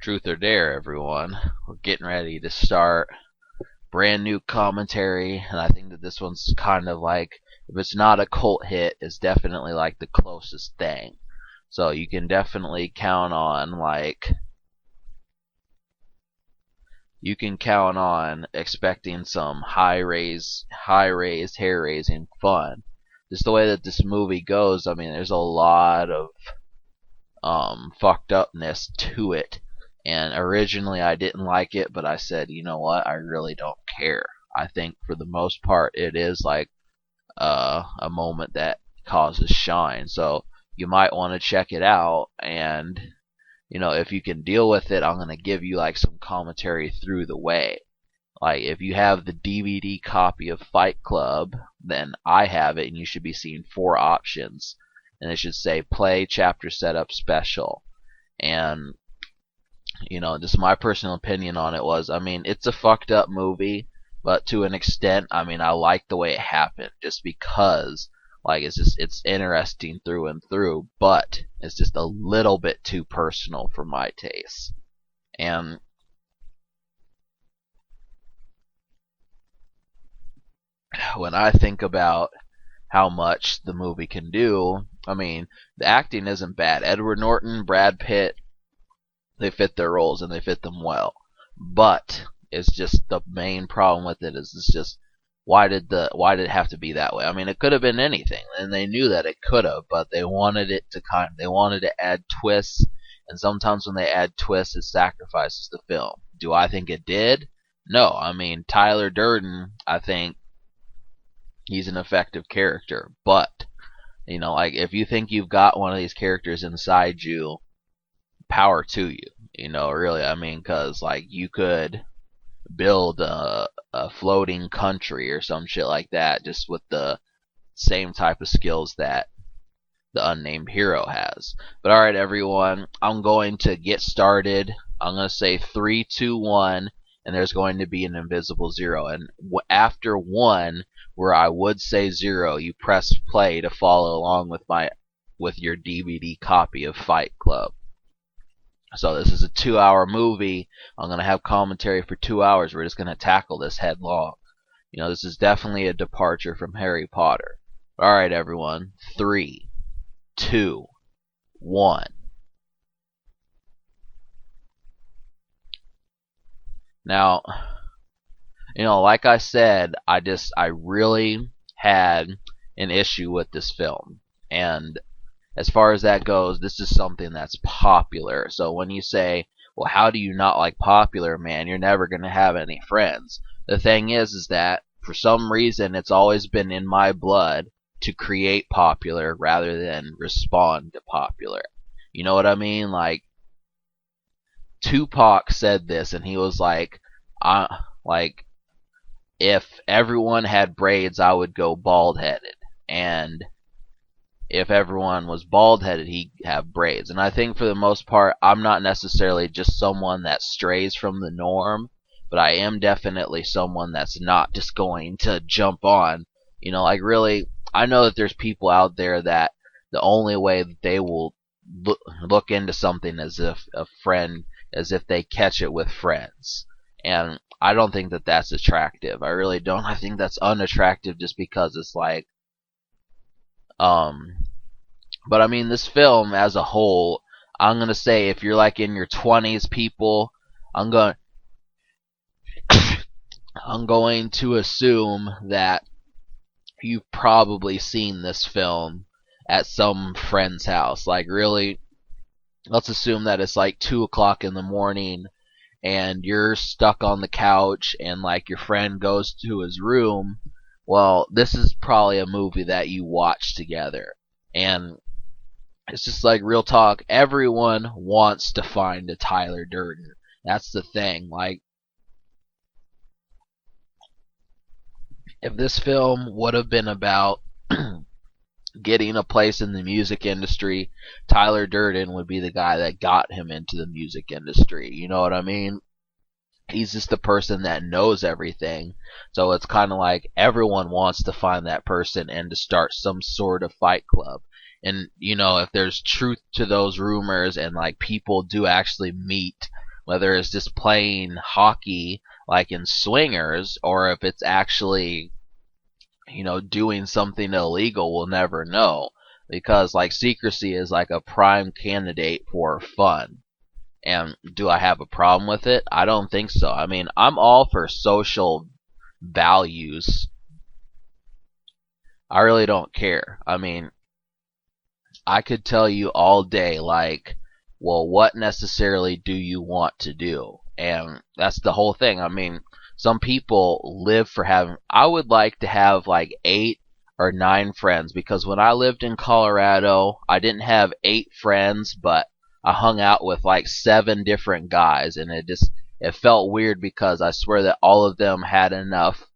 Truth or Dare, everyone. We're getting ready to start brand new commentary, and I think that this one's kind of like, if it's not a cult hit, it's definitely like the closest thing. So you can definitely count on expecting some high raised, hair raising fun. Just the way that this movie goes, I mean, there's a lot of fucked upness to it. And originally I didn't like it, but I said, you know what, I really don't care. I think for the most part it is like a moment that causes shine. So you might want to check it out, and if you can deal with it, I'm gonna give you like some commentary through the way. Like if you have the DVD copy of Fight Club, then I have it, and you should be seeing 4 options, and it should say play chapter setup special. And just my personal opinion on it was, I mean, it's a fucked up movie, but to an extent, I mean, I like the way it happened, just because, like, it's interesting through and through, but it's just a little bit too personal for my taste. And when I think about how much the movie can do, I mean, the acting isn't bad. Edward Norton, Brad Pitt, they fit their roles and they fit them well. But it's just the main problem with it is it's just, why did it have to be that way? I mean, it could have been anything, and they knew that it could have, but they wanted to add twists, and sometimes when they add twists, it sacrifices the film. Do I think it did? No. I mean, Tyler Durden, I think he's an effective character, but like, if you think you've got one of these characters inside you, power to you. Really, I mean, because like, you could build a floating country or some shit like that just with the same type of skills that the unnamed hero has. But alright, everyone, I'm going to get started. I'm going to say 3, 2, 1, and there's going to be an invisible 0. And after 1, where I would say 0, you press play to follow along with your DVD copy of Fight Club. So this is a 2-hour movie. I'm going to have commentary for 2 hours. We're just going to tackle this headlong. This is definitely a departure from Harry Potter. Alright, everyone. 3, 2, 1. Now, like I said, I really had an issue with this film. And as far as that goes, this is something that's popular. So when you say, well, how do you not like popular, man? You're never going to have any friends. The thing is that for some reason, it's always been in my blood to create popular rather than respond to popular. You know what I mean? Like, Tupac said this, and he was like, if everyone had braids, I would go bald-headed. And if everyone was bald-headed, he'd have braids. And I think for the most part, I'm not necessarily just someone that strays from the norm, but I am definitely someone that's not just going to jump on. Like, really, I know that there's people out there that the only way that they will look into something as if they catch it with friends. And I don't think that that's attractive. I really don't. I think that's unattractive just because it's like, but I mean, this film as a whole, I'm gonna say, if you're like in your 20s, people, I'm going to assume that you've probably seen this film at some friend's house. Like, really, let's assume that it's like 2 o'clock in the morning, and you're stuck on the couch, and like your friend goes to his room. Well, this is probably a movie that you watch together. And it's just like, real talk, everyone wants to find a Tyler Durden. That's the thing. Like, if this film would have been about getting a place in the music industry, Tyler Durden would be the guy that got him into the music industry. You know what I mean? He's just the person that knows everything. So it's kind of like everyone wants to find that person and to start some sort of fight club. And if there's truth to those rumors, and like people do actually meet whether it's just playing hockey like in swingers, or if it's actually, doing something illegal, we'll never know. Because like secrecy is like a prime candidate for fun. And do I have a problem with it? I don't think so. I mean, I'm all for social values. I really don't care. I mean, I could tell you all day, like, well, what necessarily do you want to do? And that's the whole thing. I mean, some people live for having. I would like to have like 8 or 9 friends, because when I lived in Colorado, I didn't have 8 friends, but I hung out with like 7 different guys, and it felt weird because I swear that all of them had enough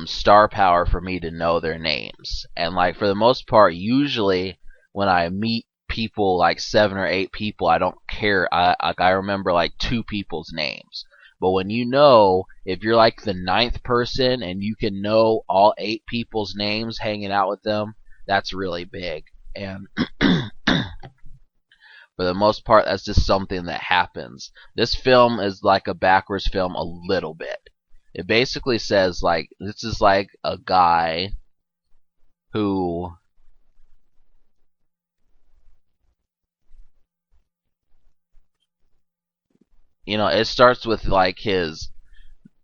star power for me to know their names. And like for the most part, usually when I meet people like 7 or 8 people, I don't care. I remember like 2 people's names. But when if you're like the 9th person and you can know all 8 people's names hanging out with them, that's really big. And for the most part, that's just something that happens. This film is like a backwards film a little bit. It basically says like this is like a guy who it starts with like his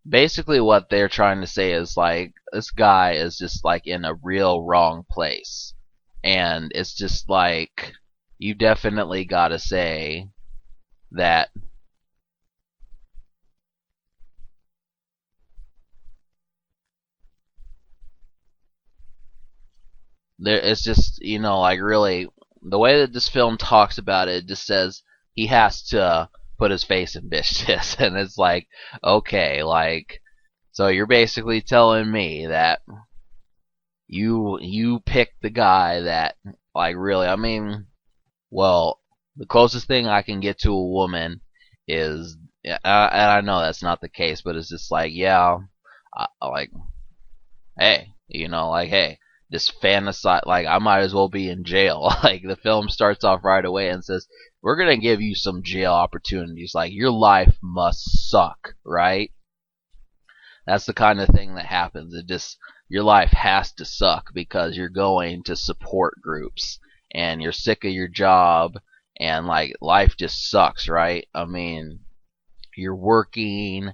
basically what they're trying to say is like this guy is just like in a real wrong place. And it's just like you definitely got to say that it's just like really the way that this film talks about it, it just says he has to put his face in business. And it's like, okay, like, so you're basically telling me that you picked the guy that, like, really, I mean, well, the closest thing I can get to a woman is, and I know that's not the case, but it's just like, yeah, like, hey, like, hey, this fantasize, like, I might as well be in jail. Like, the film starts off right away and says, we're gonna give you some jail opportunities. Like, your life must suck, right? That's the kind of thing that happens. Your life has to suck because you're going to support groups and you're sick of your job, and like life just sucks, right? I mean, you're working,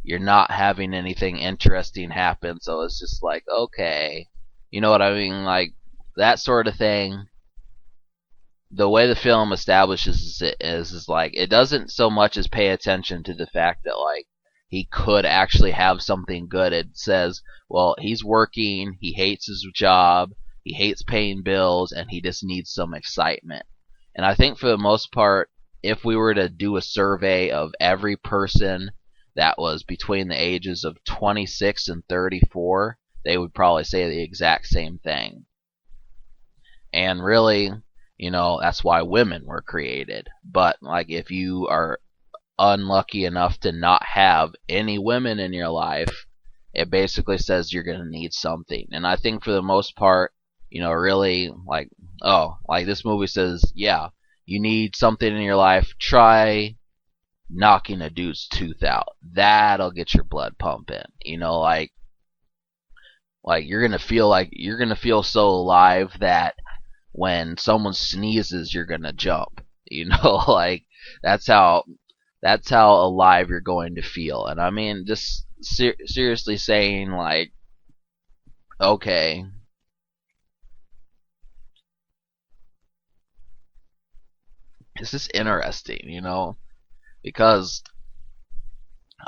you're not having anything interesting happen, so it's just like, okay. You know what I mean? Like, that sort of thing. The way the film establishes it is like, it doesn't so much as pay attention to the fact that, like, he could actually have something good. It says, well, he's working, he hates his job, he hates paying bills, and he just needs some excitement. And I think for the most part, if we were to do a survey of every person that was between the ages of 26 and 34, they would probably say the exact same thing. And really, that's why women were created. But like, if you are unlucky enough to not have any women in your life, it basically says you're going to need something. And I think for the most part, really, like, like this movie says, yeah, you need something in your life, try knocking a dude's tooth out. That'll get your blood pumping. Like you're gonna feel so alive that when someone sneezes, you're gonna jump. Like, that's how alive you're going to feel. And I mean, just seriously saying, like, okay, this is interesting, because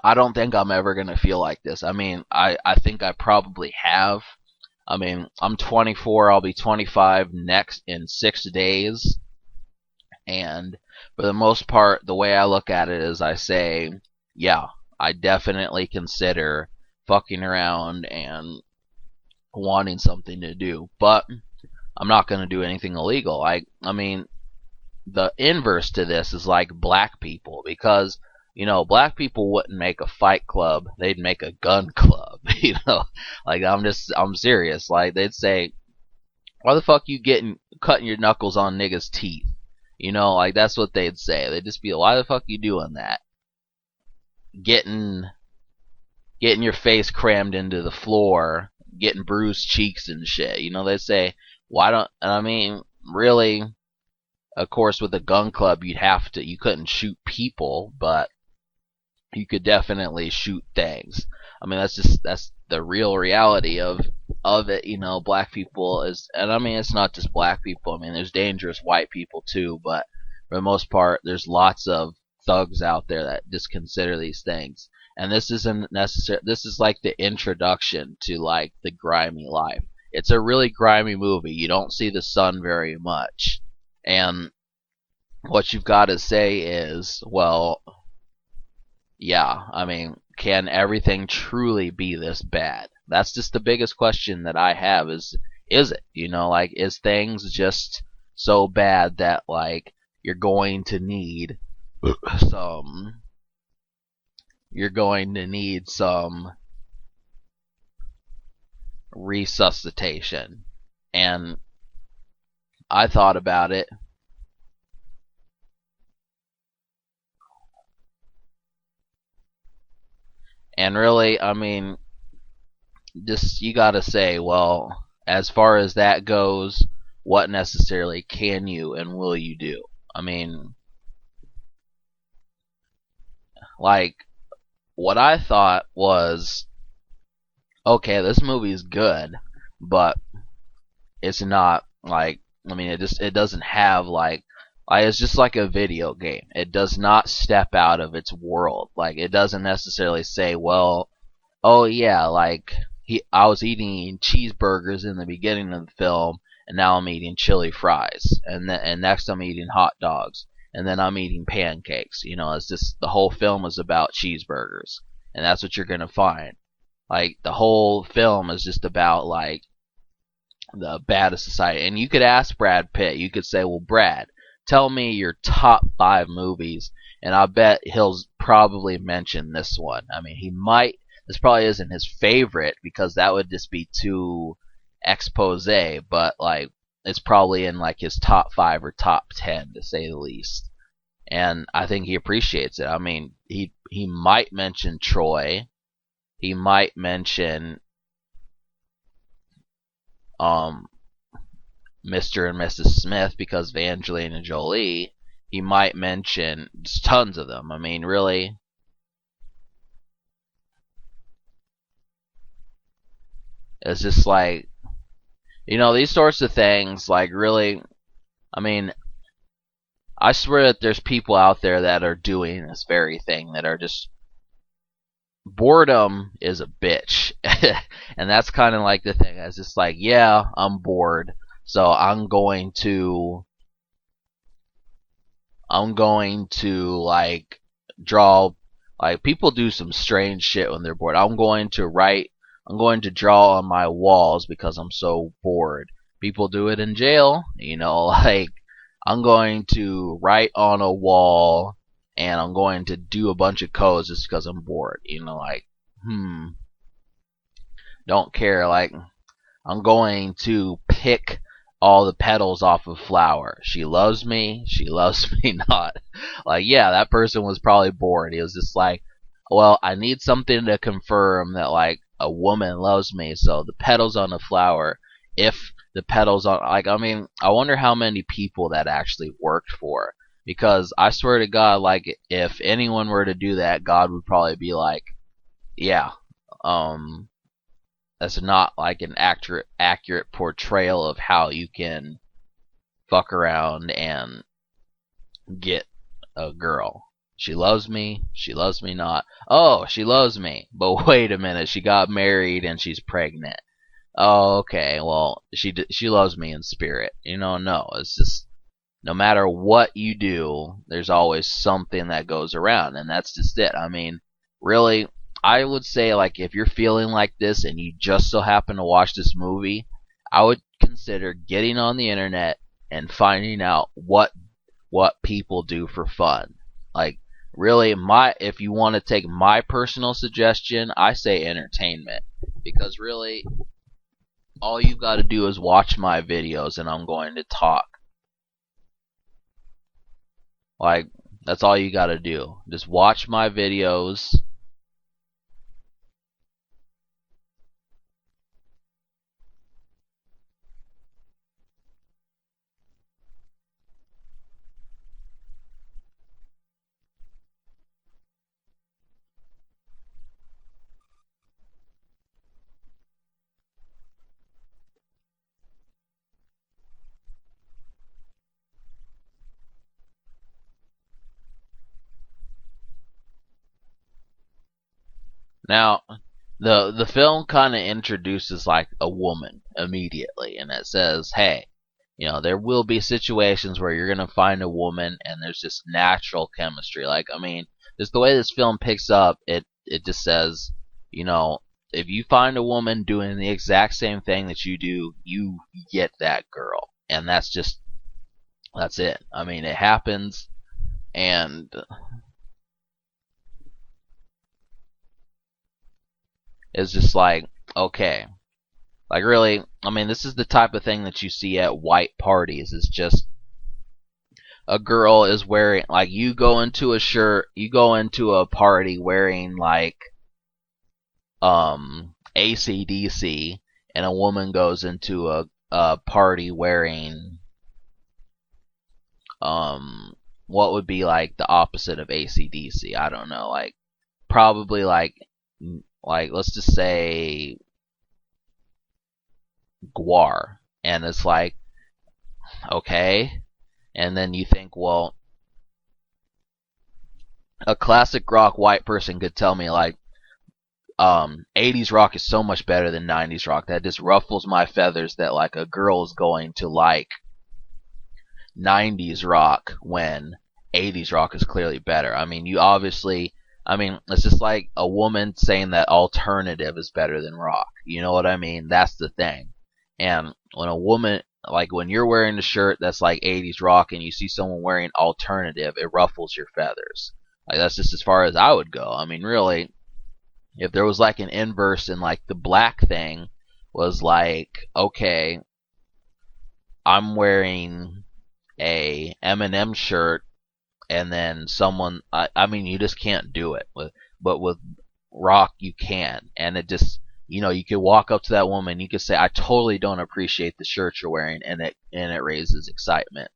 I don't think I'm ever gonna feel like this. I mean, I think I probably have. I mean, I'm 24. I'll be 25 next in 6 days. And for the most part, the way I look at it is I say, yeah, I definitely consider fucking around and wanting something to do. But I'm not going to do anything illegal. I mean, the inverse to this is like black people, because black people wouldn't make a fight club, they'd make a gun club. Like, I'm serious. Like, they'd say, why the fuck you cutting your knuckles on niggas teeth? Like, that's what they'd say. They'd just be like, why the fuck you doing that? getting getting your face crammed into the floor, getting bruised cheeks and shit. You know, they say, why don't, I mean, really, of course, with a gun club, you couldn't shoot people, but you could definitely shoot things. I mean, that's the real reality of it. You know, black people and I mean, it's not just black people. I mean, there's dangerous white people too, but for the most part, there's lots of thugs out there that just consider these things. And this isn't necessary. This is like the introduction to like the grimy life. It's a really grimy movie. You don't see the sun very much, and what you've got to say is, well, yeah, I mean, can everything truly be this bad? That's just the biggest question that I have is it? You know, like, is things just so bad that, like, you're going to need some, you're going to need some resuscitation? And I thought about it, and really, I mean, just you gotta say, well, as far as that goes, what necessarily can you and will you do? I mean, like, what I thought was, okay, this movie is good, but it's not like, I mean, it doesn't have like it's just like a video game. It does not step out of its world. Like, it doesn't necessarily say, well, oh yeah, like I was eating cheeseburgers in the beginning of the film, and now I'm eating chili fries, and next I'm eating hot dogs, and then I'm eating pancakes. You know, it's just the whole film is about cheeseburgers, and that's what you're gonna find. Like, the whole film is just about like the bad of society. And you could ask Brad Pitt. You could say, well, Brad, tell me your top 5 movies, and I bet he'll probably mention this one. I mean, he might. This probably isn't his favorite because that would just be too expose, but like it's probably in like his top 5 or top 10 to say the least. And I think he appreciates it. I mean, he might mention Troy. He might mention um Mr. and Mrs. Smith because of Angelina Jolie. He might mention tons of them. I mean, really, it's just like, you know, these sorts of things, like, really, I mean, I swear that there's people out there that are doing this very thing that are just, boredom is a bitch. And that's kind of like the thing. It's just like, yeah, I'm bored, so I'm going to like draw, like, people do some strange shit when they're bored. I'm going to draw on my walls because I'm so bored. People do it in jail, you know, like, I'm going to write on a wall and I'm going to do a bunch of codes just because I'm bored, you know, like, don't care, like, I'm going to pick all the petals off of flower. She loves me not. Like, yeah, that person was probably bored. He was just like, well, I need something to confirm that, like, a woman loves me, so the petals on the flower, if the petals on, like, I mean, I wonder how many people that actually worked for. Because I swear to God, like, if anyone were to do that, God would probably be like, yeah, um, that's not like an accurate portrayal of how you can fuck around and get a girl. She loves me not. Oh, she loves me. But wait a minute, she got married and she's pregnant. Oh, okay. Well, she loves me in spirit. You know, no, it's just, no matter what you do, there's always something that goes around, and that's just it. I mean, really, I would say, like, if you're feeling like this and you just so happen to watch this movie, I would consider getting on the internet and finding out what people do for fun. Like, really, my if you want to take my personal suggestion, I say entertainment, because really, all you got to do is watch my videos and I'm going to talk. Like, That's all you gotta do. Just watch my videos. Now, the film kind of introduces like a woman immediately, and it says, "Hey, there will be situations where you're gonna find a woman, and there's just natural chemistry." Like, I mean, just the way this film picks up, it just says, you know, if you find a woman doing the exact same thing that you do, you get that girl, and that's it. I mean, it happens, and it's just like, okay. Like, really, I mean, this is the type of thing that you see at white parties. It's just a girl is wearing, like, you go into a party wearing, like, AC/DC, and a woman goes into a party wearing, what would be, like, the opposite of AC/DC? I don't know. Like, probably, let's just say Guar. And it's like, okay. And then you think, well, a classic rock white person could tell me, like, 80s rock is so much better than 90s rock. That just ruffles my feathers that, like, a girl is going to like 90s rock when 80s rock is clearly better. I mean, it's just like a woman saying that alternative is better than rock. You know what I mean? That's the thing. And when a woman, like, when you're wearing a shirt that's like 80s rock and you see someone wearing alternative, it ruffles your feathers. Like, that's just as far as I would go. I mean, really, if there was like an inverse and like the black thing was like, okay, I'm wearing a Eminem shirt, and then someone, I mean, you just can't do it. But with rock, you can, and it just, you could walk up to that woman, you could say, "I totally don't appreciate the shirt you're wearing," and it raises excitement.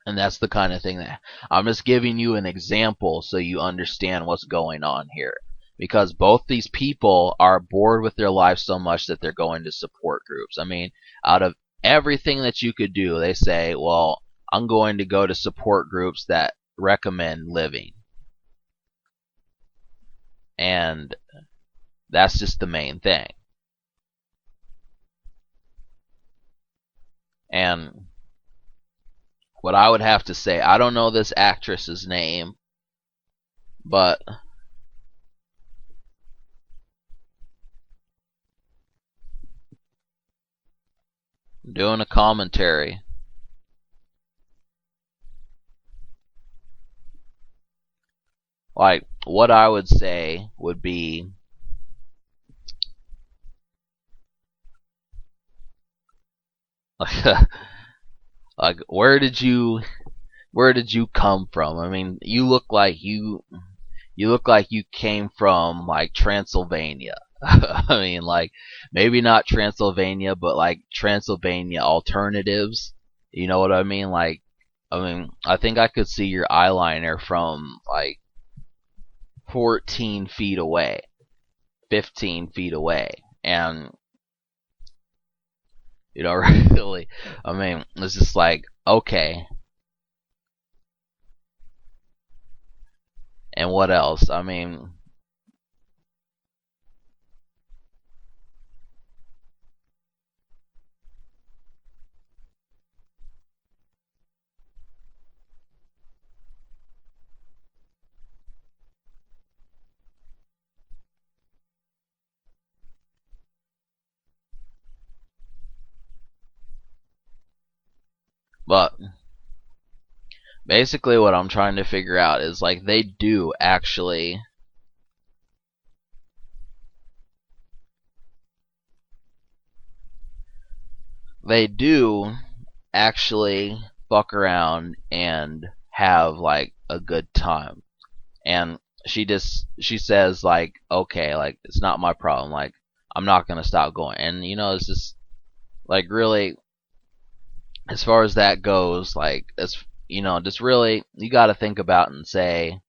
And that's the kind of thing that I'm just giving you an example so you understand what's going on here. Because both these people are bored with their life so much that they're going to support groups. I mean, out of everything that you could do, they say, well, I'm going to go to support groups that recommend living. And that's just the main thing. And what I would have to say, I don't know this actress's name, but I'm doing a commentary. Like, what I would say would be, like, where did you come from? I mean, you look like you came from like Transylvania. I mean, like, maybe not Transylvania, but like Transylvania alternatives. You know what I mean? Like, I think I could see your eyeliner from like 14 feet away, 15 feet away, and really, I mean, it's just like, okay, and what else? I mean, but basically what I'm trying to figure out is, like, they do actually fuck around and have like a good time. And she says like, okay, like it's not my problem. Like I'm not gonna stop going. And it's just like really, as far as that goes, like it's just really you got to think about and say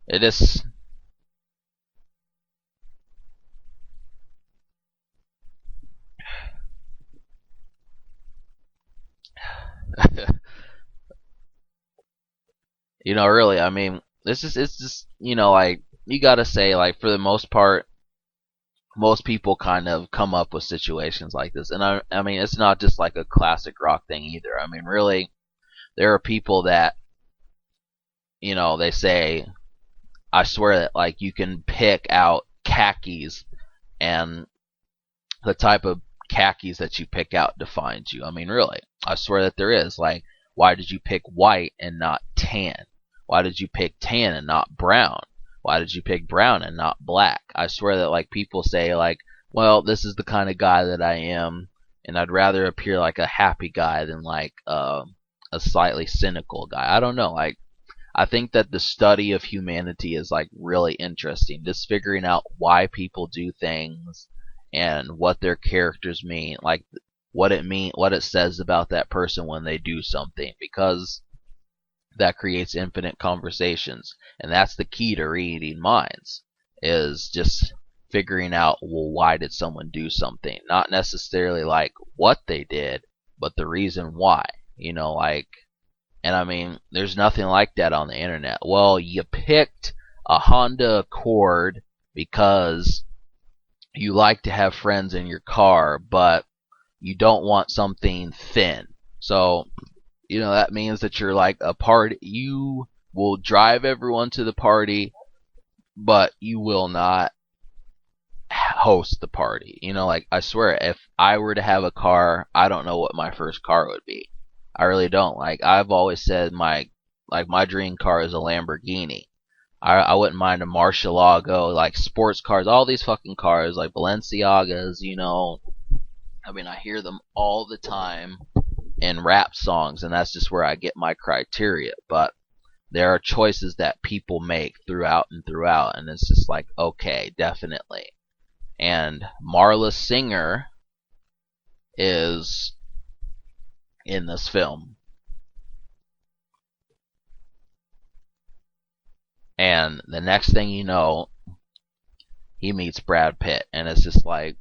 it is. Really, I mean, this is it's just like you got to say like for the most part, most people kind of come up with situations like this, and I mean it's not just like a classic rock thing either. I mean, really, there are people that they say, I swear that like you can pick out khakis, and the type of khakis that you pick out defines you. I mean, really, I swear that there is. Like, why did you pick white and not tan? Why did you pick tan and not brown? Why did you pick brown and not black? I swear that like people say like, well, this is the kind of guy that I am, and I'd rather appear like a happy guy than like a slightly cynical guy. I don't know. Like, I think that the study of humanity is like really interesting. Just figuring out why people do things and what their characters mean, like what it says about that person when they do something, because that creates infinite conversations, and that's the key to reading minds, is just figuring out, well, why did someone do something, not necessarily like what they did, but the reason why. Like, and I mean, there's nothing like that on the internet. Well, you picked a Honda Accord because you like to have friends in your car, but you don't want something thin. So, that means that you're like a party. You will drive everyone to the party, but you will not host the party. Like I swear, if I were to have a car, I don't know what my first car would be. I really don't. Like I've always said, my dream car is a Lamborghini. I wouldn't mind a Murcielago, like sports cars, all these fucking cars, like Balenciagas. I mean, I hear them all the time in rap songs, and that's just where I get my criteria. But there are choices that people make throughout and throughout, and it's just like, okay, definitely. And Marla Singer is in this film. And the next thing you know, he meets Brad Pitt, and it's just like,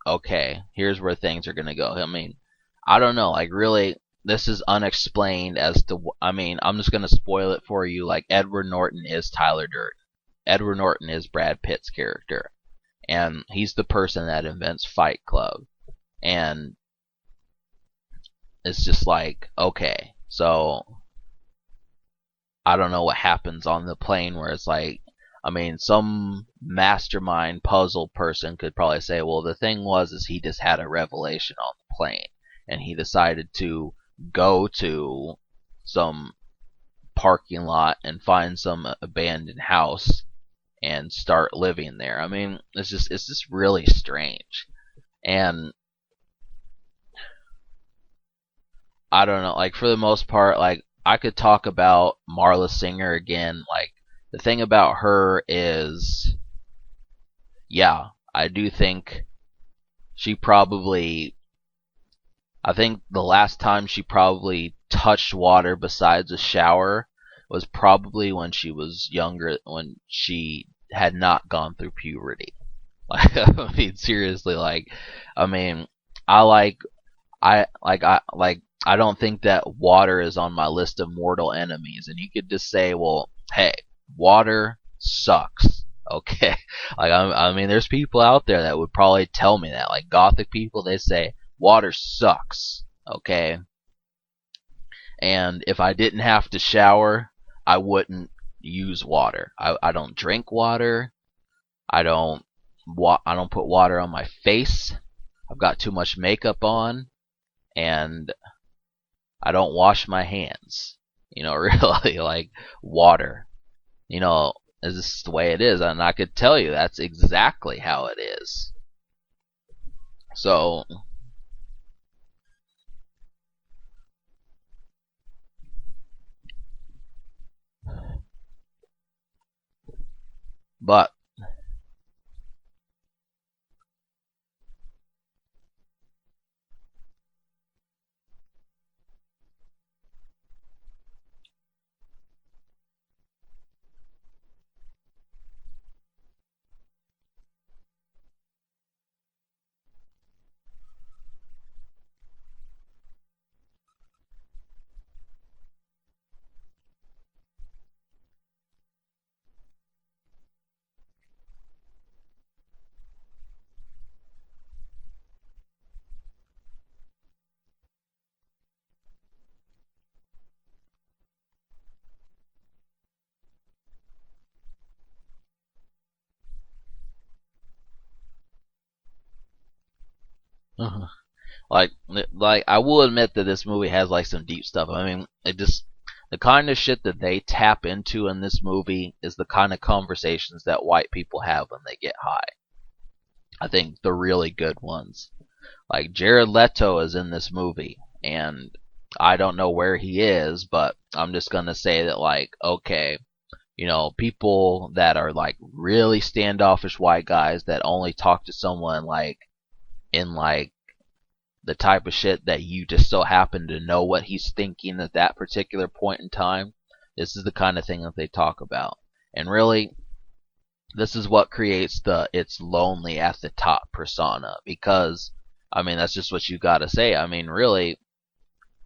okay, here's where things are gonna go. I mean, I don't know, like really, this is unexplained as to. I mean, I'm just gonna spoil it for you. Like Edward Norton is Tyler Durden. Edward Norton is Brad Pitt's character, and he's the person that invents Fight Club. And it's just like, okay, so I don't know what happens on the plane where it's like, I mean, some mastermind puzzle person could probably say, well, the thing was is he just had a revelation on the plane, and he decided to go to some parking lot and find some abandoned house and start living there. I mean, it's just really strange. And I don't know, like for the most part, like I could talk about Marla Singer again. Like the thing about her is, yeah, I do think she probably, I think the last time she probably touched water besides a shower was probably when she was younger, when she had not gone through puberty. Like, I mean, seriously, like, I mean, I like, I don't think that water is on my list of mortal enemies. And you could just say, well, hey, water sucks. Okay, like I mean, there's people out there that would probably tell me that, like gothic people. They say water sucks. Okay, and if I didn't have to shower, I wouldn't use water. I don't drink water. I don't I don't put water on my face. I've got too much makeup on, and I don't wash my hands. Really, like water. Is this the way it is? And I could tell you that's exactly how it is. So, but like like I will admit that this movie has like some deep stuff. I mean, it just the kind of shit that they tap into in this movie is the kind of conversations that white people have when they get high. I think the really good ones. Like Jared Leto is in this movie, and I don't know where he is, but I'm just gonna say that like, okay, people that are like really standoffish white guys that only talk to someone like in like the type of shit that you just so happen to know what he's thinking at that particular point in time. This is the kind of thing that they talk about. And really, this is what creates the it's lonely at the top persona because I mean that's just what you got to say. I mean really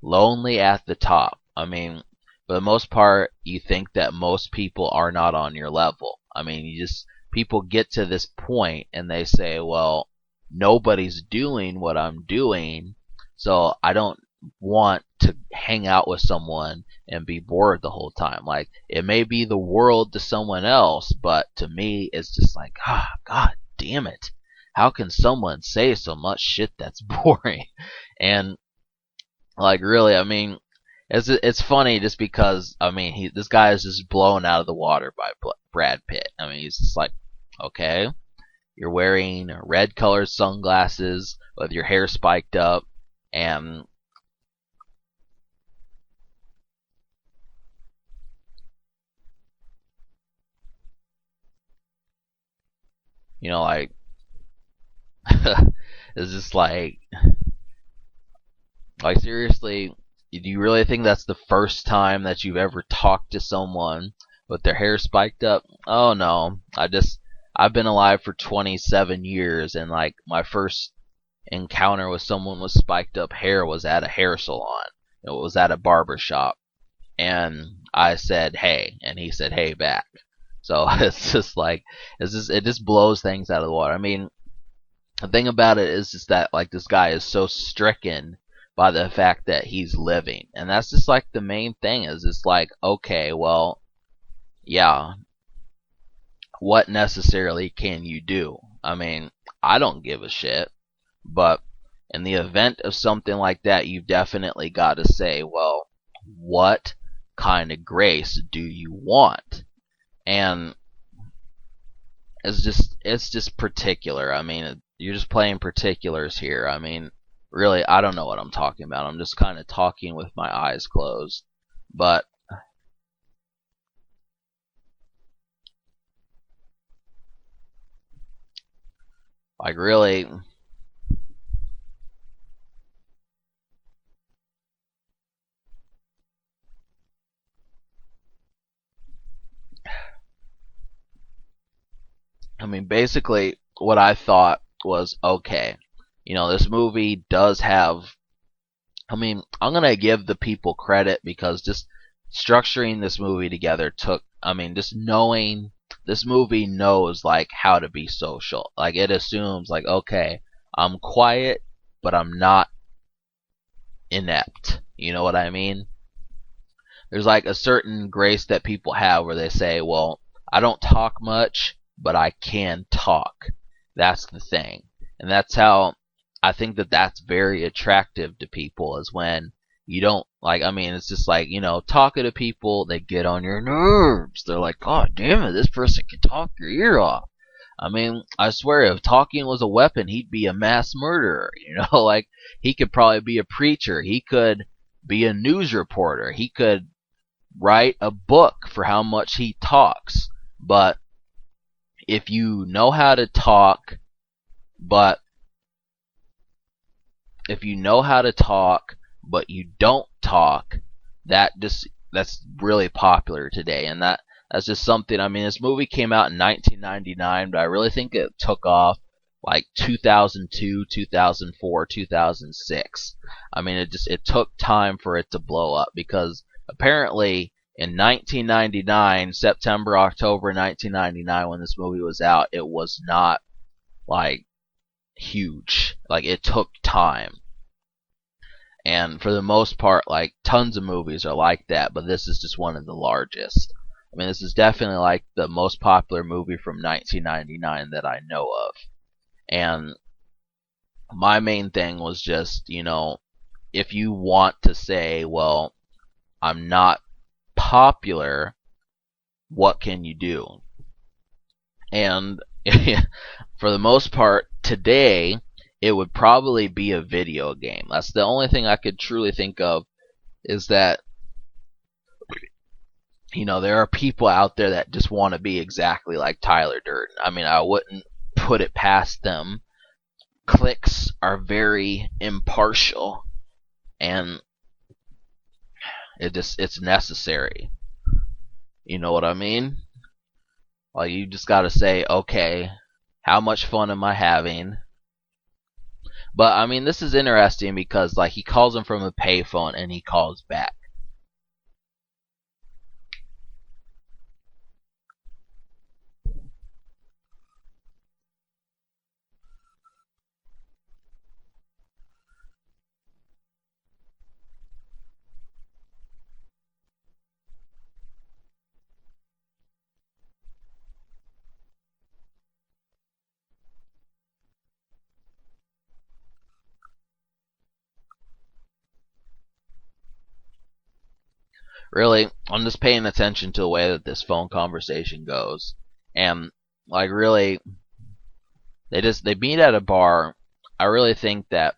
lonely at the top. I mean for the most part you think that most people are not on your level. I mean you just people get to this point and they say, "Well, nobody's doing what I'm doing, so I don't want to hang out with someone and be bored the whole time." Like it may be the world to someone else, but to me it's just like, god damn it. How can someone say so much shit that's boring? And like really, I mean, it's funny just because I mean this guy is just blown out of the water by Brad Pitt. I mean he's just like, okay, you're wearing red colored sunglasses with your hair spiked up, and like it's just like seriously, do you really think that's the first time that you've ever talked to someone with their hair spiked up? Oh no, I've been alive for 27 years, and like my first encounter with someone with spiked up hair was at a hair salon. It was at a barber shop, and I said hey, and he said hey back. So it's just like it just blows things out of the water. I mean, the thing about it is just that like this guy is so stricken by the fact that he's living, and that's just like the main thing is it's like, okay, well, yeah, what necessarily can you do? I mean, I don't give a shit, but in the event of something like that, you've definitely got to say, well, what kind of grace do you want? And it's just particular. I mean, you're just playing particulars here. I mean, really, I don't know what I'm talking about. I'm just kind of talking with my eyes closed. But like really, I mean, basically, what I thought was okay. This movie does have. I mean, I'm gonna give the people credit because just structuring this movie together took. I mean, just knowing this movie knows like how to be social. Like it assumes like, okay, I'm quiet, but I'm not inept. You know what I mean? There's like a certain grace that people have where they say, well, I don't talk much, but I can talk. That's the thing. And that's how I think that that's very attractive to people is when you don't like, I mean, it's just like, talking to people, they get on your nerves. They're like, God damn it, this person can talk your ear off. I mean, I swear, if talking was a weapon, he'd be a mass murderer. Like he could probably be a preacher. He could be a news reporter. He could write a book for how much he talks. But if you know how to talk, but if you know how to talk, but you don't talk, that's really popular today, and that's just something. I mean, this movie came out in 1999, but I really think it took off like 2002, 2004, 2006. I mean, it took time for it to blow up because apparently in 1999, September, October 1999, when this movie was out, it was not like huge. Like it took time. And for the most part, like tons of movies are like that, but this is just one of the largest. I mean, this is definitely like the most popular movie from 1999 that I know of. And my main thing was just, if you want to say, well, I'm not popular, what can you do? And for the most part, today, it would probably be a video game. That's the only thing I could truly think of is that, there are people out there that just want to be exactly like Tyler Durden. I mean, I wouldn't put it past them. Clicks are very impartial, and it's necessary. You know what I mean? Like, you just gotta say, okay, how much fun am I having? But I mean, this is interesting because like he calls him from a payphone and he calls back. Really, I'm just paying attention to the way that this phone conversation goes, and like really, they meet at a bar. I really think that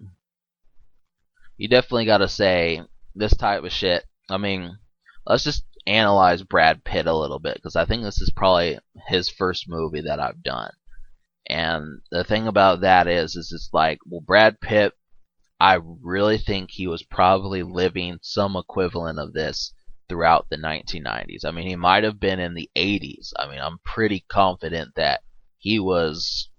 you definitely got to say this type of shit. I mean, let's just analyze Brad Pitt a little bit because I think this is probably his first movie that I've done. And the thing about that is it's like, well, Brad Pitt, I really think he was probably living some equivalent of this throughout the 1990s. I mean, he might have been in the 80s. I mean, I'm pretty confident that he was.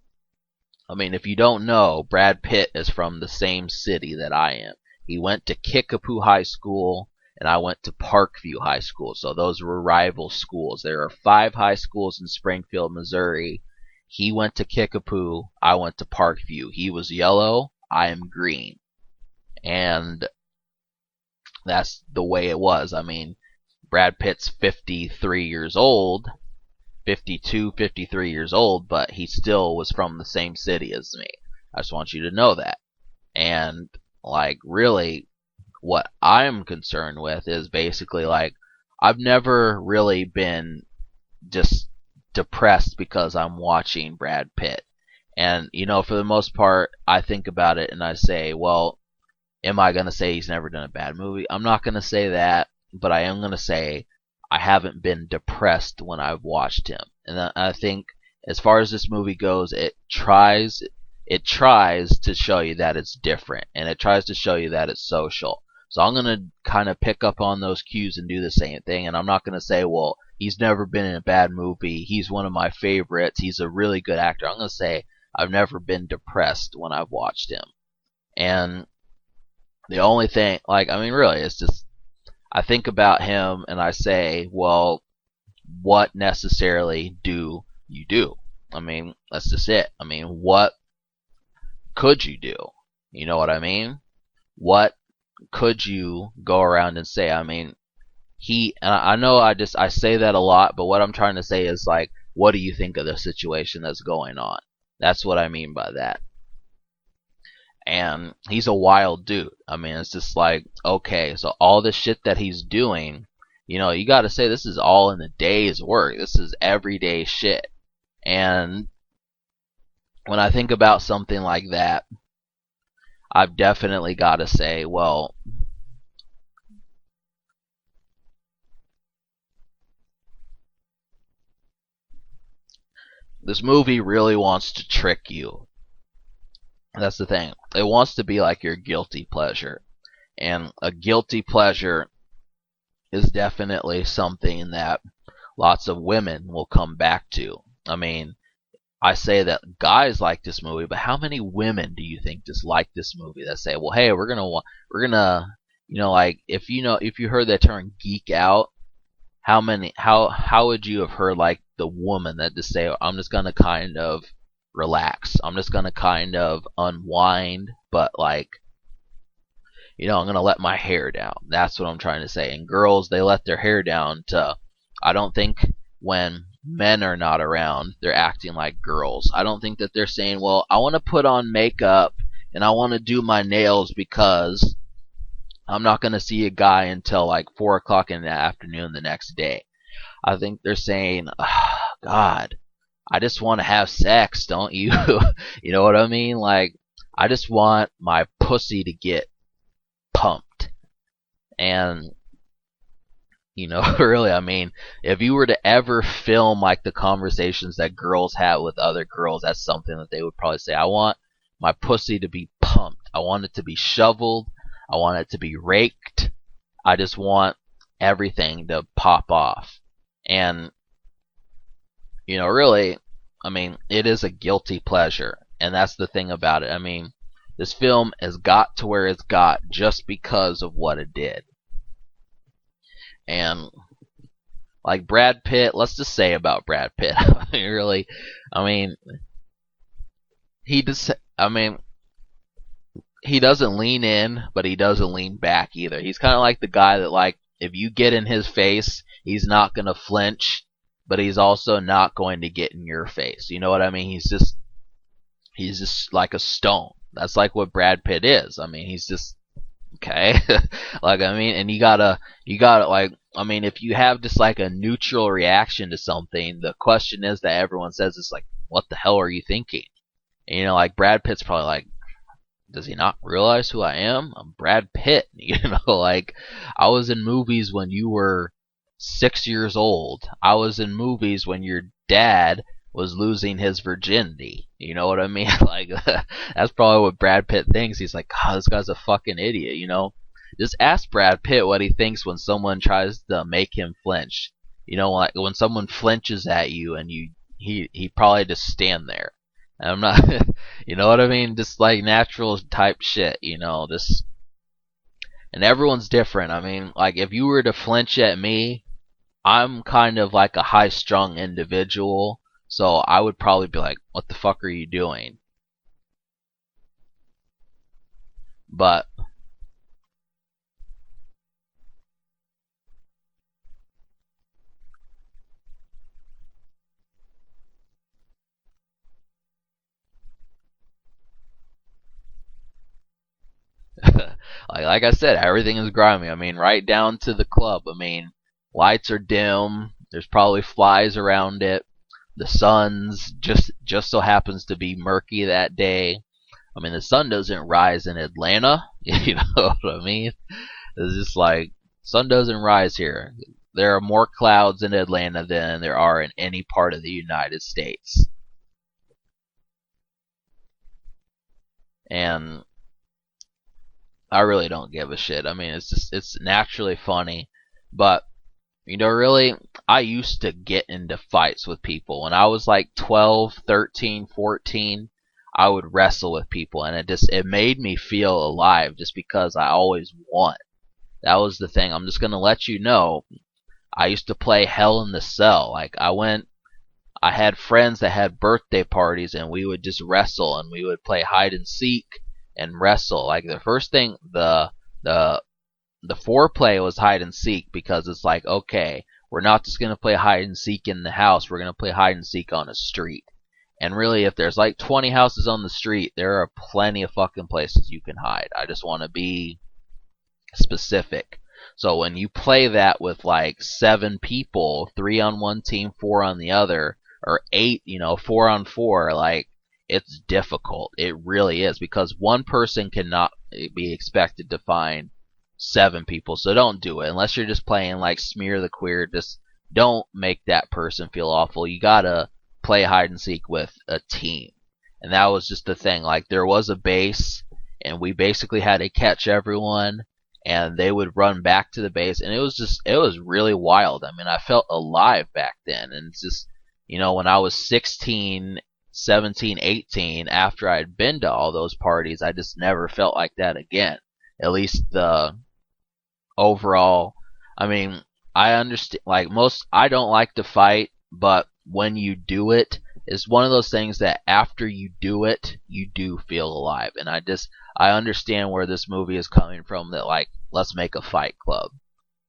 I mean, if you don't know, Brad Pitt is from the same city that I am. He went to Kickapoo High School, and I went to Parkview High School. So those were rival schools. There are 5 high schools in Springfield, Missouri. He went to Kickapoo. I went to Parkview. He was yellow. I am green. And that's the way it was. I mean, Brad Pitt's 53 years old, 52, 53 years old, but he still was from the same city as me. I just want you to know that. And, like, really, what I'm concerned with is basically, like, I've never really been just depressed because I'm watching Brad Pitt. And, for the most part, I think about it and I say, well, am I going to say he's never done a bad movie? I'm not going to say that, but I am going to say I haven't been depressed when I've watched him. And I think as far as this movie goes, it tries to show you that it's different, and it tries to show you that it's social. So I'm going to kind of pick up on those cues and do the same thing, and I'm not going to say, well, he's never been in a bad movie, he's one of my favorites, he's a really good actor. I'm going to say I've never been depressed when I've watched him. And the only thing, like, I mean, really, it's just, I think about him and I say, well, what necessarily do you do? I mean, that's just it. I mean, what could you do? You know what I mean? What could you go around and say? I mean, and I know I say that a lot, but what I'm trying to say is, like, what do you think of the situation that's going on? That's what I mean by that. And he's a wild dude. I mean, it's just like, okay, so all the shit that he's doing, you got to say this is all in the day's work. This is everyday shit. And when I think about something like that, I've definitely got to say, well, this movie really wants to trick you. That's the thing. It wants to be like your guilty pleasure. And a guilty pleasure is definitely something that lots of women will come back to. I mean, I say that guys like this movie, but how many women do you think just like this movie that say, "Well, hey, we're gonna, like if you heard that term geek out, how would you have heard like the woman that just say, I'm just gonna kind of relax, I'm just gonna kind of unwind, but like I'm gonna let my hair down. That's what I'm trying to say. And girls, they let their hair down to, I don't think when men are not around, they're acting like girls. I don't think that they're saying, well, I want to put on makeup and I want to do my nails because I'm not gonna see a guy until like 4 o'clock in the afternoon the next day. I think they're saying, oh, God, I just want to have sex, don't you? You know what I mean? Like, I just want my pussy to get pumped. And really, I mean, if you were to ever film like the conversations that girls have with other girls, that's something that they would probably say. I want my pussy to be pumped. I want it to be shoveled. I want it to be raked. I just want everything to pop off. And really, I mean, it is a guilty pleasure. And that's the thing about it. I mean, this film has got to where it's got just because of what it did. And like Brad Pitt, let's just say about Brad Pitt. Really, I mean, he just, I mean, he doesn't lean in, but he doesn't lean back either. He's kind of like the guy that, like, if you get in his face, he's not gonna flinch, but he's also not going to get in your face. You know what I mean? He's just like a stone. That's like what Brad Pitt is. I mean, he's just okay. Like, I mean, and you gotta like, I mean, if you have just like a neutral reaction to something, the question is that everyone says is like, what the hell are you thinking? And, like Brad Pitt's probably like, does he not realize who I am? I'm Brad Pitt. Like, I was in movies when you were 6 years old. I was in movies when your dad was losing his virginity. You know what I mean? Like, that's probably what Brad Pitt thinks. He's like, God, this guy's a fucking idiot, Just ask Brad Pitt what he thinks when someone tries to make him flinch. Like when someone flinches at you and he probably just stand there. And I'm not, you know what I mean? Just like natural type shit, just, and everyone's different. I mean, like if you were to flinch at me, I'm kind of like a high strung individual, so I would probably be like, what the fuck are you doing? But like I said, everything is grimy. I mean, right down to the club. I mean, lights are dim. There's probably flies around it. The sun's just so happens to be murky that day. I mean, the sun doesn't rise in Atlanta. You know what I mean? It's just like, sun doesn't rise here. There are more clouds in Atlanta than there are in any part of the United States. And I really don't give a shit. I mean, it's naturally funny, but really, I used to get into fights with people when I was like 12, 13, 14. I would wrestle with people, and it made me feel alive just because I always won. That was the thing. I'm just gonna let you know. I used to play Hell in the Cell. Like, I had friends that had birthday parties, and we would just wrestle, and we would play hide and seek and wrestle. Like, the first thing, the foreplay was hide and seek, because it's like, okay, we're not just gonna play hide and seek in the house. We're gonna play hide and seek on a street. And really, if there's like 20 houses on the street, there are plenty of fucking places you can hide. I just want to be specific. So when you play that with like 7 people, 3 on one team, 4 on the other, or 8, 4 on 4, like, it's difficult. It really is, because one person cannot be expected to find seven people. So don't do it unless you're just playing like Smear the Queer. Just don't make that person feel awful. You gotta play hide and seek with a team. And that was just the thing. Like, there was a base, and we basically had to catch everyone, and they would run back to the base, and it was really wild. I mean, I felt alive back then. And it's just, when I was 16, 17, 18, after I'd been to all those parties, I just never felt like that again. At least the overall, I mean, I understand, like, I don't like to fight, but when you do it, it's one of those things that after you do it, you do feel alive. And I understand where this movie is coming from, that, like, let's make a fight club.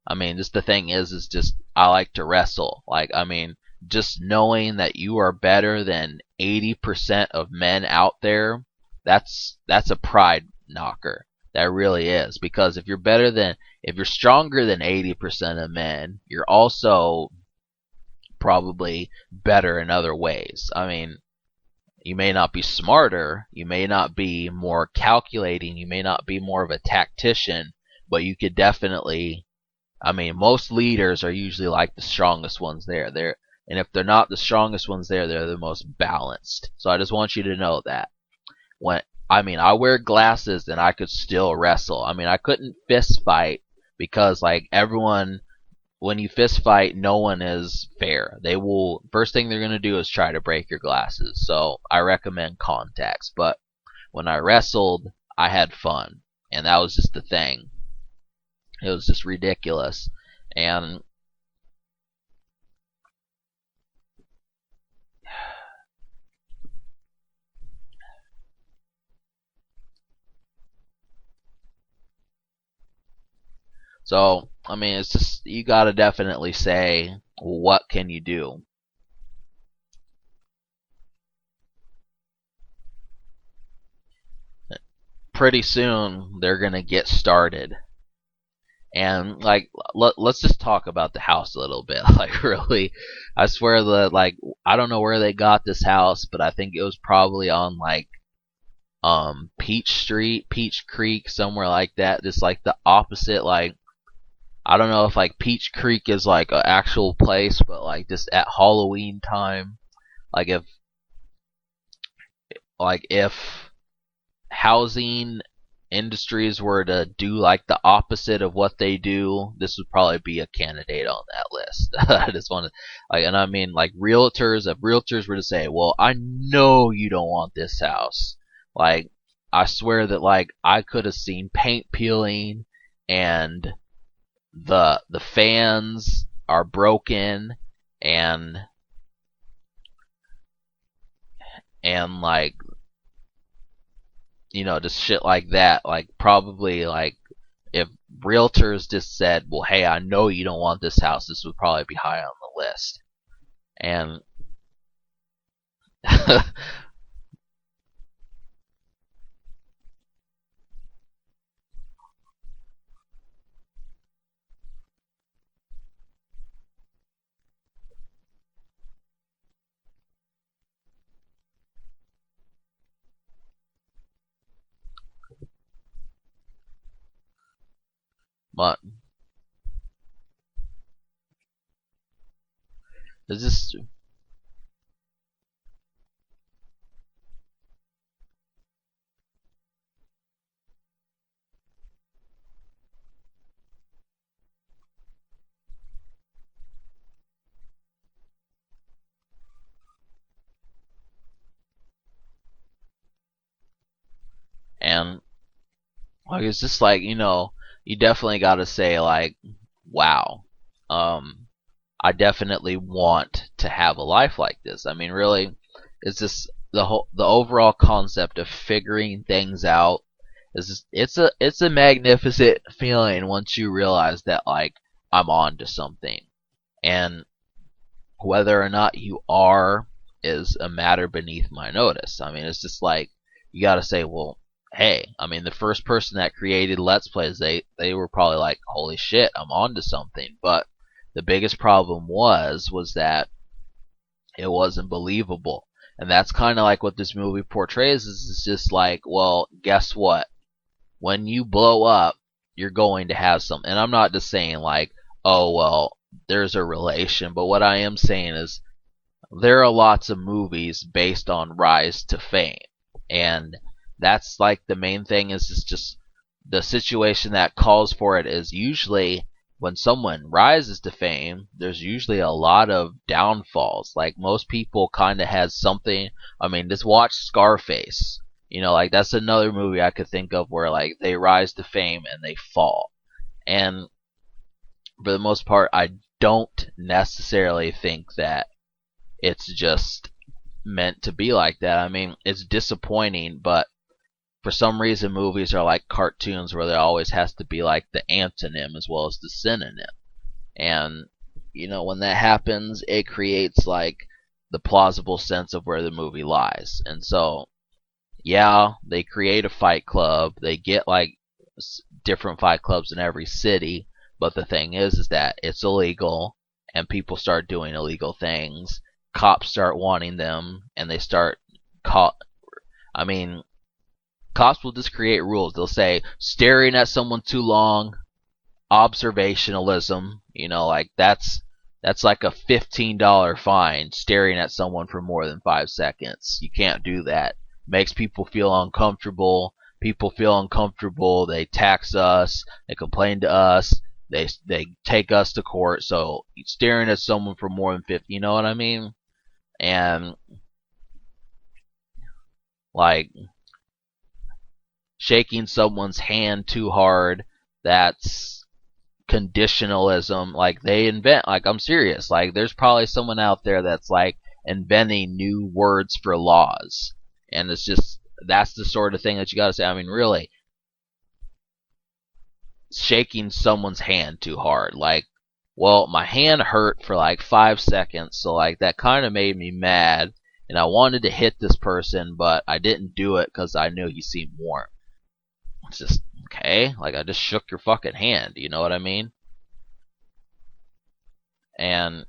I mean, just the thing is just, I like to wrestle. Like, I mean, just knowing that you are better than 80% of men out there, that's a pride knocker. That really is. Because if you're stronger than 80% of men, you're also probably better in other ways. I mean, you may not be smarter, you may not be more calculating, you may not be more of a tactician, but you could definitely, I mean, most leaders are usually like the strongest ones there. And if they're not the strongest ones there, they're the most balanced. So I just want you to know that. I wear glasses and I could still wrestle. I mean, I couldn't fist fight because, like, everyone, when you fist fight, no one is fair. First thing they're going to do is try to break your glasses. So I recommend contacts. But when I wrestled, I had fun. And that was just the thing. It was just ridiculous. And so, I mean, it's just, you gotta definitely say, well, what can you do? Pretty soon, they're gonna get started. And, like, let's just talk about the house a little bit. Like, really, I swear that, like, I don't know where they got this house, but I think it was probably on, like, Peach Street, Peach Creek, somewhere like that. Just like the opposite, like, I don't know if, like, Peach Creek is like an actual place, but, like, just at Halloween time, like, if housing industries were to do like the opposite of what they do, this would probably be a candidate on that list. I just want to, like, and I mean, like, realtors. If realtors were to say, "Well, I know you don't want this house," like, I swear that, like, I could have seen paint peeling, and the fans are broken, and like, just shit like that. Like, probably, like, if realtors just said, "Well, hey, I know you don't want this house," this would probably be high on the list. And but it's just, and, like, it's just like, you definitely got to say, like, wow, I definitely want to have a life like this. I mean, really, it's just the overall concept of figuring things out is just, it's a magnificent feeling once you realize that, like, I'm on to something. And whether or not you are is a matter beneath my notice. I mean, it's just like, you got to say, well, hey, I mean, the first person that created Let's Plays, they were probably like, holy shit, I'm on to something. But the biggest problem was that it wasn't believable. And that's kind of like what this movie portrays is it's just like, well, guess what? When you blow up, you're going to have something. And I'm not just saying like, oh well, there's a relation, but what I am saying is there are lots of movies based on rise to fame. And that's like the main thing is it's just the situation that calls for it is usually when someone rises to fame, there's usually a lot of downfalls. Like most people kind of has something. I mean, just watch Scarface. Like that's another movie I could think of where like they rise to fame and they fall. And for the most part, I don't necessarily think that it's just meant to be like that. I mean, it's disappointing, but for some reason movies are like cartoons where there always has to be like the antonym as well as the synonym. And when that happens, it creates like the plausible sense of where the movie lies. And so, yeah, they create a fight club. They get like different fight clubs in every city, but the thing is that it's illegal and people start doing illegal things. Cops start wanting them and they start caught. I mean, cops will just create rules. They'll say staring at someone too long, observationalism. Like that's like a $15 fine. Staring at someone for more than 5 seconds, you can't do that. Makes people feel uncomfortable. People feel uncomfortable. They tax us. They complain to us. They take us to court. So staring at someone for more than 50. You know what I mean? And like shaking someone's hand too hard, that's conditionalism. Like they invent, like I'm serious, like there's probably someone out there that's like inventing new words for laws. And it's just that's the sort of thing that you gotta say. I mean, really, shaking someone's hand too hard, like, well, my hand hurt for like 5 seconds, so like that kind of made me mad, and I wanted to hit this person, but I didn't do it because I knew he seemed warm. It's just okay. Like I just shook your fucking hand. You know what I mean? And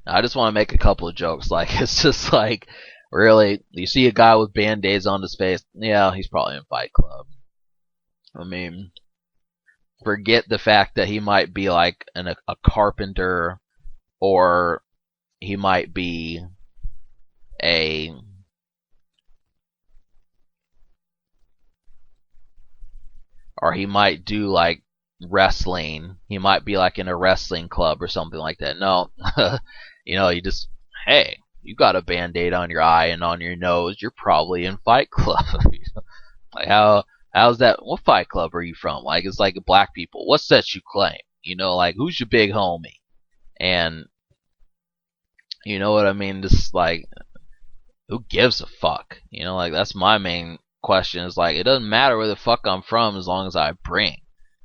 I just want to make a couple of jokes. Like it's just like really, you see a guy with band-aids on his face. Yeah, he's probably in Fight Club. I mean, forget the fact that he might be like a carpenter, or he might be a or he might do like wrestling. He might be like in a wrestling club or something like that. No, you just, hey, you got a band-aid on your eye and on your nose. You're probably in Fight Club. Like how's that? What Fight Club are you from? Like it's like black people. What's that you claim? Like who's your big homie? And you know what I mean? Just like who gives a fuck? Like that's my main question. Is like it doesn't matter where the fuck I'm from as long as I bring.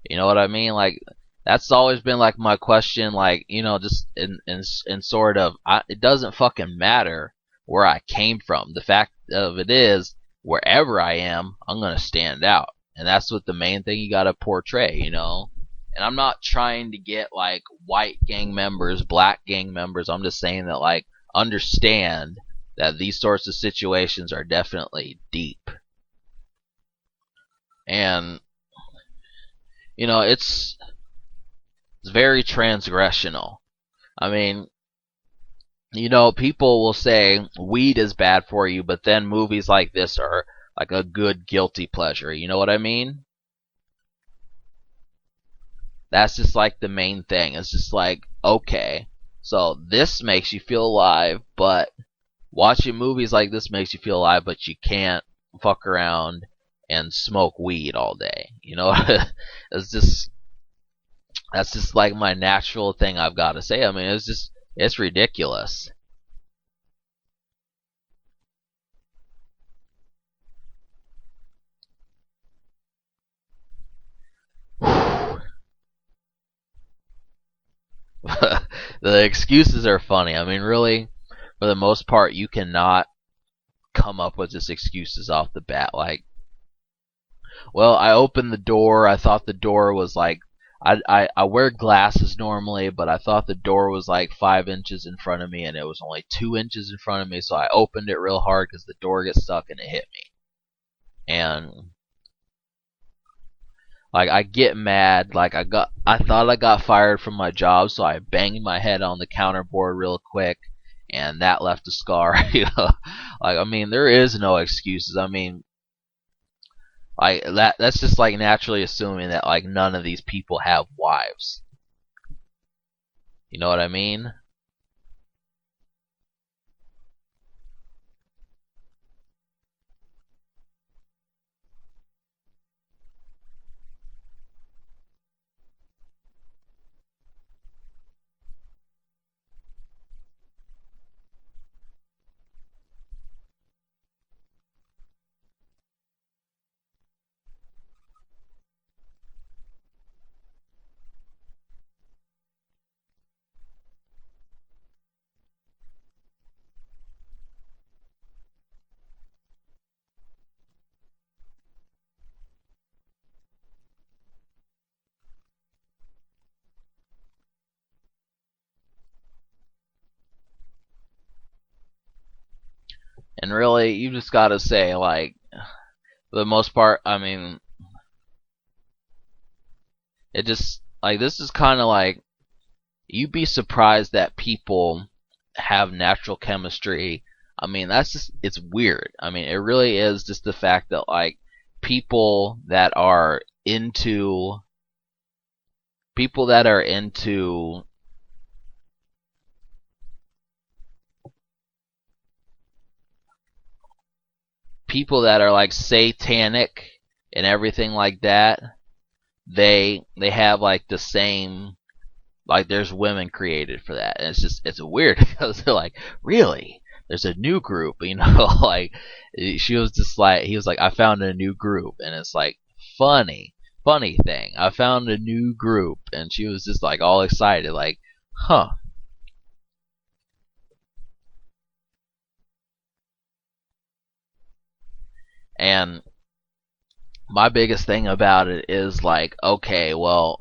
You know what I mean? Like that's always been like my question. Like just in sort of, it doesn't fucking matter where I came from. The fact of it is, wherever I am, I'm gonna stand out, and that's what the main thing you gotta portray. And I'm not trying to get like white gang members, black gang members. I'm just saying that like understand that these sorts of situations are definitely deep. And it's very transgressional. I mean, people will say weed is bad for you, but then movies like this are like a good guilty pleasure. You know what I mean? That's just like the main thing. It's just like, okay, so this makes you feel alive, but watching movies like this makes you feel alive, but you can't fuck around and smoke weed all day. It's just that's just like my natural thing I've got to say. I mean, it's ridiculous. The excuses are funny. I mean, really, for the most part, you cannot come up with just excuses off the bat. Like, well, I opened the door. I thought the door was like, I wear glasses normally, but I thought the door was like 5 inches in front of me, and it was only 2 inches in front of me. So I opened it real hard because the door gets stuck and it hit me. And like I get mad, like I thought I got fired from my job, so I banged my head on the counterboard real quick, and that left a scar. Like I mean, there is no excuses. I mean, like that's just like naturally assuming that like none of these people have wives. You know what I mean? And really, you just gotta say like, for the most part, I mean, it just like this is kind of like you'd be surprised that people have natural chemistry. I mean, that's just it's weird. I mean, it really is just the fact that like people that are into people that are into people that are like satanic and everything like that, they have like the same like there's women created for that, and it's weird because they're like, really, there's a new group, you know. Like she was just like he was like, I found a new group, and it's like funny thing, I found a new group, and she was just like all excited, like, huh. And my biggest thing about it is like, okay, well,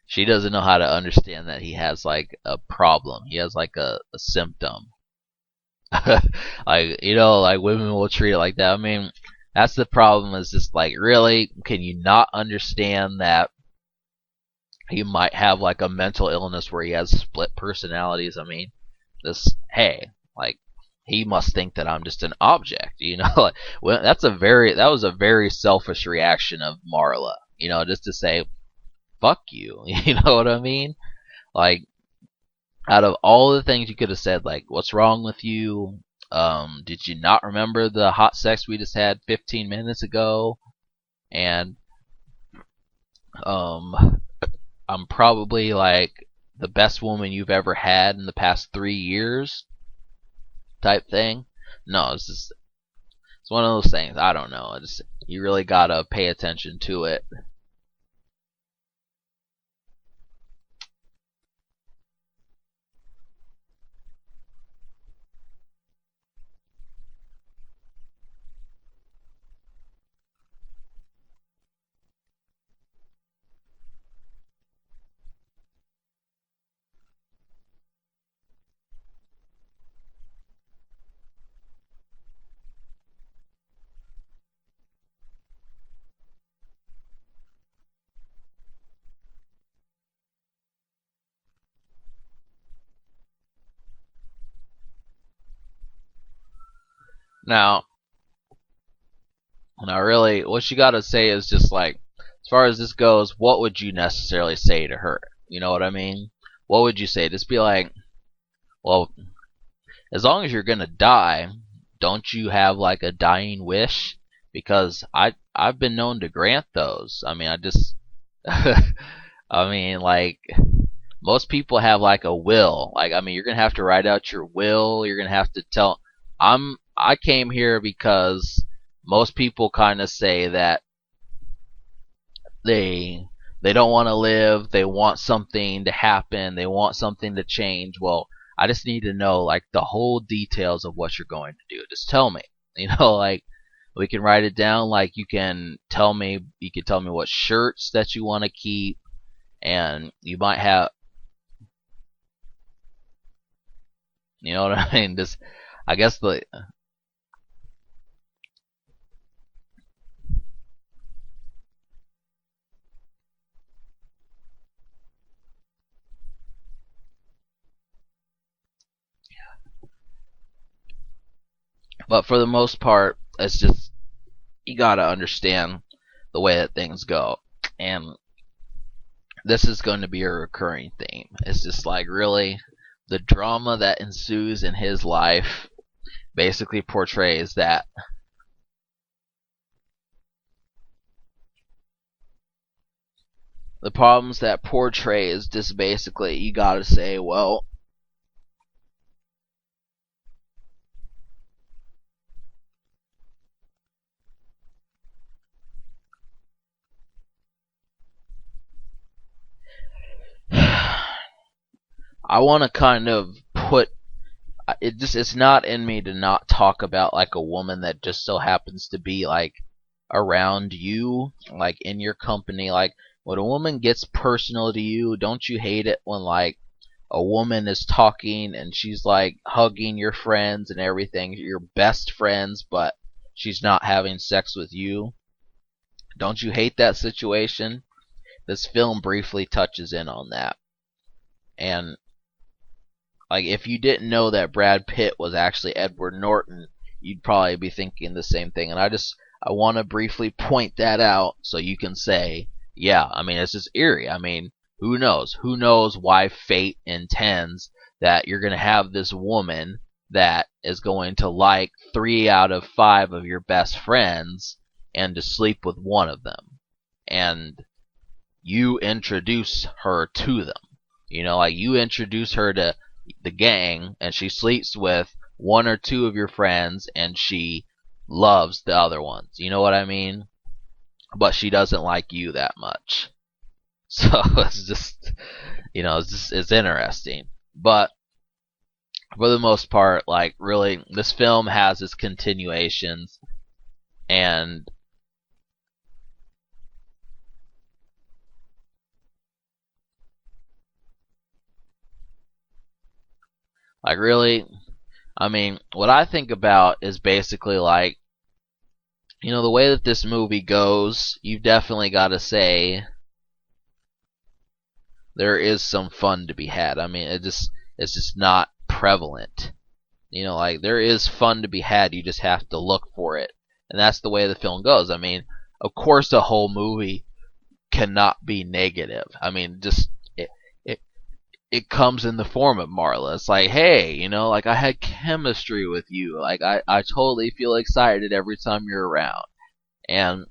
she doesn't know how to understand that he has like a problem. He has like a symptom. Like like women will treat it like that. I mean, that's the problem. Is just like, really, can you not understand that he might have like a mental illness where he has split personalities? I mean, this hey, like he must think that I'm just an object. Like, well, that was a very selfish reaction of Marla. Just to say fuck you. You know what I mean? Like, out of all the things you could have said, like, what's wrong with you? Did you not remember the hot sex we just had 15 minutes ago? And um, I'm probably like the best woman you've ever had in the past 3 years, type thing. No, it's one of those things. I don't know. You really gotta pay attention to it. Now, Now, really, what you gotta say is just like, as far as this goes, what would you necessarily say to her? You know what I mean? What would you say? Just be like, well, as long as you're gonna die, don't you have like a dying wish? Because I've been known to grant those. I mean, I just I mean, like, most people have like a will. Like, I mean, you're gonna have to write out your will. You're gonna have to tell. I came here because most people kind of say that they they don't want to live. They want something to happen. They want something to change. Well, I just need to know like the whole details of what you're going to do. Just tell me. Like we can write it down. Like you can tell me what shirts that you want to keep, and you might have, you know what I mean. Just I guess the but for the most part, it's just you gotta understand the way that things go, and this is going to be a recurring theme. It's just like really the drama that ensues in his life basically portrays that the problems that portrays just basically you gotta say, well, I want to kind of put it's not in me to not talk about like a woman that just so happens to be like around you, like in your company. Like when a woman gets personal to you, don't you hate it when like a woman is talking and she's like hugging your friends and everything, your best friends, but she's not having sex with you? Don't you hate that situation? This film briefly touches in on that. And like if you didn't know that Brad Pitt was actually Edward Norton, you'd probably be thinking the same thing. And I want to briefly point that out so you can say, yeah, I mean it's just eerie. I mean, who knows? Who knows why fate intends that you're going to have this woman that is going to like 3 out of 5 of your best friends and to sleep with one of them. And you introduce her to them. Like you introduce her to the gang and she sleeps with 1 or 2 of your friends and she loves the other ones. You know what I mean? But she doesn't like you that much. So it's just, it's interesting. But for the most part, like really, this film has its continuations, and like really, I mean, what I think about is basically like, the way that this movie goes, you've definitely got to say there is some fun to be had. I mean, it's just not prevalent. Like there is fun to be had. You just have to look for it, and that's the way the film goes. I mean, of course, the whole movie cannot be negative. I mean, just it it comes in the form of Marla. It's like, hey, like I had chemistry with you. Like I totally feel excited every time you're around, and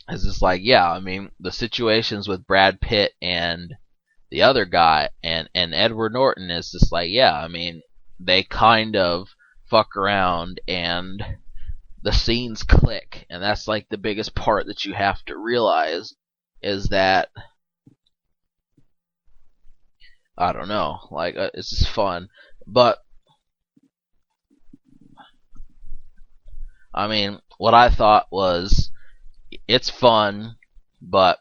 it's just like, yeah. I mean, the situations with Brad Pitt and the other guy and Edward Norton is just like, yeah, I mean, they kind of fuck around and the scenes click, and that's like the biggest part that you have to realize is that I don't know, like it's just fun. But I mean, what I thought was it's fun, but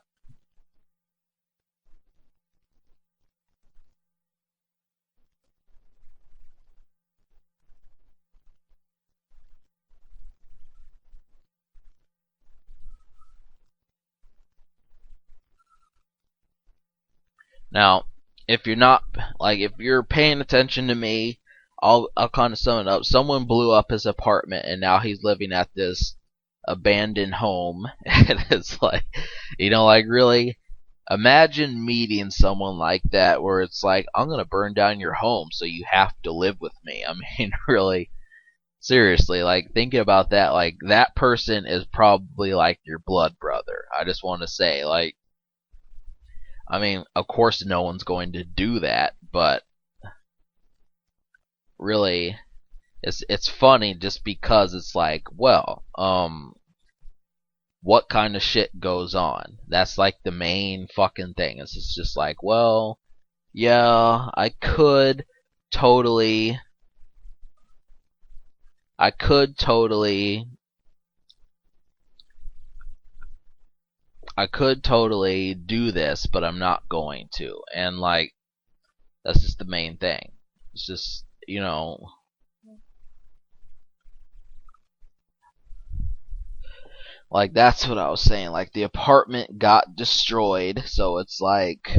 now, if you're not if you're paying attention to me, I'll kind of sum it up. Someone blew up his apartment, and now he's living at this abandoned home, and it's like, like really, imagine meeting someone like that, where it's like, I'm gonna burn down your home, so you have to live with me. I mean, really, seriously, like thinking about that, like that person is probably like your blood brother. I just want to say, like, I mean, of course, no one's going to do that, but really, it's funny just because it's like, well, what kind of shit goes on? That's like the main fucking thing. It's just like, well, yeah, totally, I could totally, I could totally do this, but I'm not going to. And like, that's just the main thing. It's just, like that's what I was saying. Like the apartment got destroyed, so it's like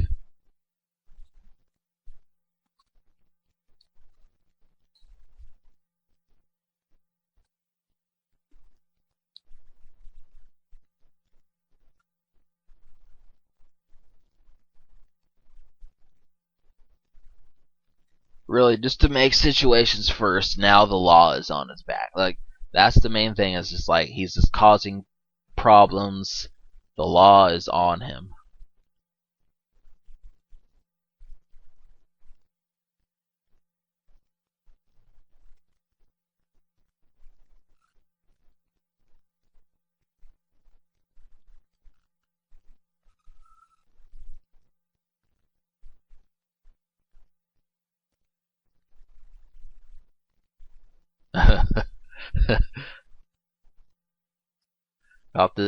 really just to make situations first. Now the law is on his back. Like that's the main thing. Is just like he's just causing problems. The law is on him.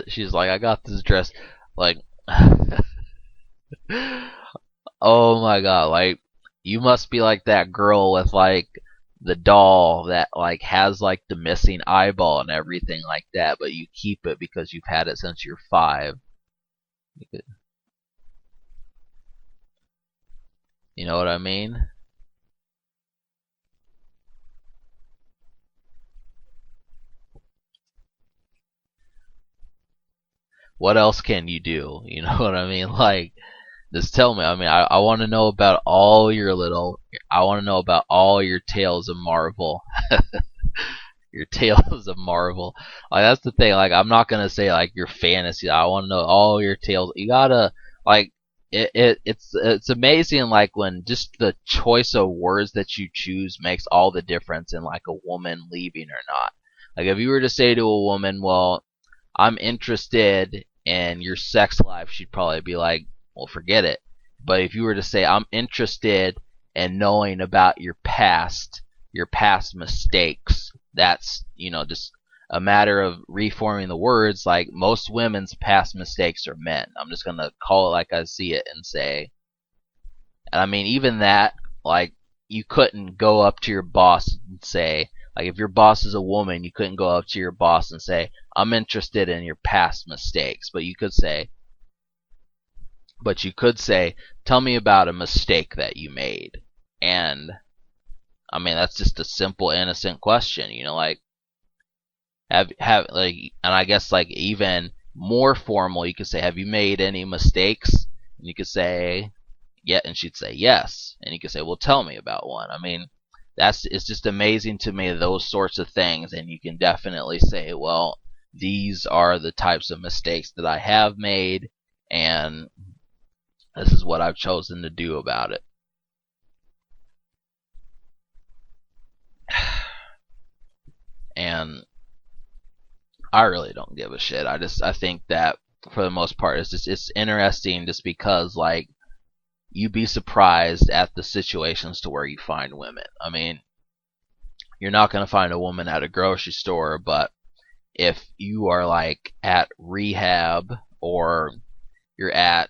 She's like, I got this dress. Like, oh my god, like you must be like that girl with like the doll that like has like the missing eyeball and everything like that, but you keep it because you've had it since you're 5. You know what I mean? What else can you do? You know what I mean? Like, just tell me. I mean, I want to know about all your little. I want to know about all your tales of Marvel. Your tales of Marvel. Like that's the thing. Like I'm not gonna say like your fantasy. I want to know all your tales. You gotta like it's amazing like when just the choice of words that you choose makes all the difference in like a woman leaving or not. Like if you were to say to a woman, well, I'm interested in your sex life, she'd probably be like, well, forget it. But if you were to say, I'm interested in knowing about your past mistakes, that's, just a matter of reforming the words. Like most women's past mistakes are men. I'm just going to call it like I see it and say, and I mean, even that, like, you couldn't go up to your boss and say, like, if your boss is a woman, you couldn't go up to your boss and say, I'm interested in your past mistakes. But you could say, tell me about a mistake that you made. And, I mean, that's just a simple, innocent question, like, and I guess, like, even more formal, you could say, have you made any mistakes? And you could say, yeah, and she'd say yes, and you could say, well, tell me about one. I mean, it's just amazing to me, those sorts of things, and you can definitely say, well, these are the types of mistakes that I have made, and this is what I've chosen to do about it. And I really don't give a shit. I think that for the most part it's interesting just because like you'd be surprised at the situations to where you find women. I mean, you're not going to find a woman at a grocery store, but if you are like at rehab or you're at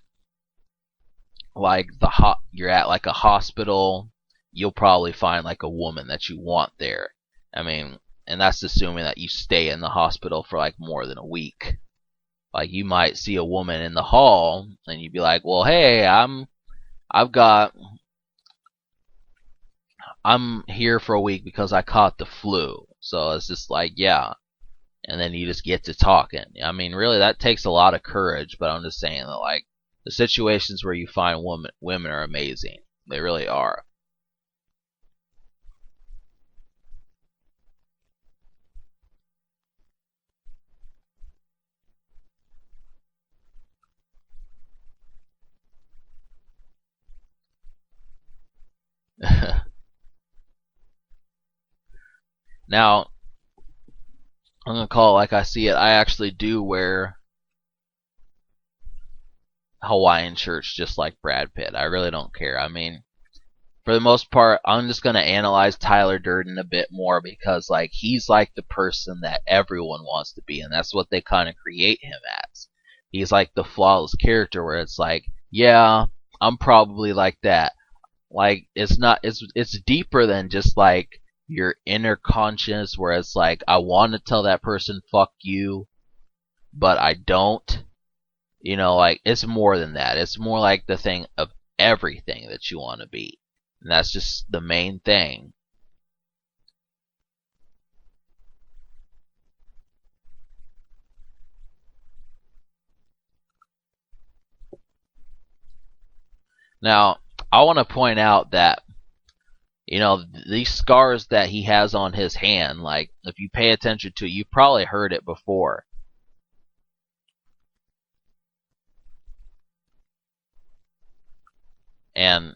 you're at like a hospital, you'll probably find like a woman that you want there. I mean, and that's assuming that you stay in the hospital for like more than a week. Like you might see a woman in the hall and you'd be like, "Well, hey, I've got I'm here for a week because I caught the flu." So it's just like, yeah, and then you just get to talking. I mean, really, that takes a lot of courage. But I'm just saying that, like, the situations where you find women are amazing. They really are. Now, I'm gonna call it like I see it. I actually do wear Hawaiian shirts just like Brad Pitt. I really don't care. I mean, for the most part, I'm just gonna analyze Tyler Durden a bit more because like he's like the person that everyone wants to be, and that's what they kind of create him as. He's like the flawless character where it's like, yeah, I'm probably like that. Like it's not it's deeper than just like your inner conscience where it's like I want to tell that person fuck you, but I don't. You know, like it's more than that. It's more like the thing of everything that you want to be. And that's just the main thing. Now, I want to point out that these scars that he has on his hand, like if you pay attention to it, you probably heard it before. And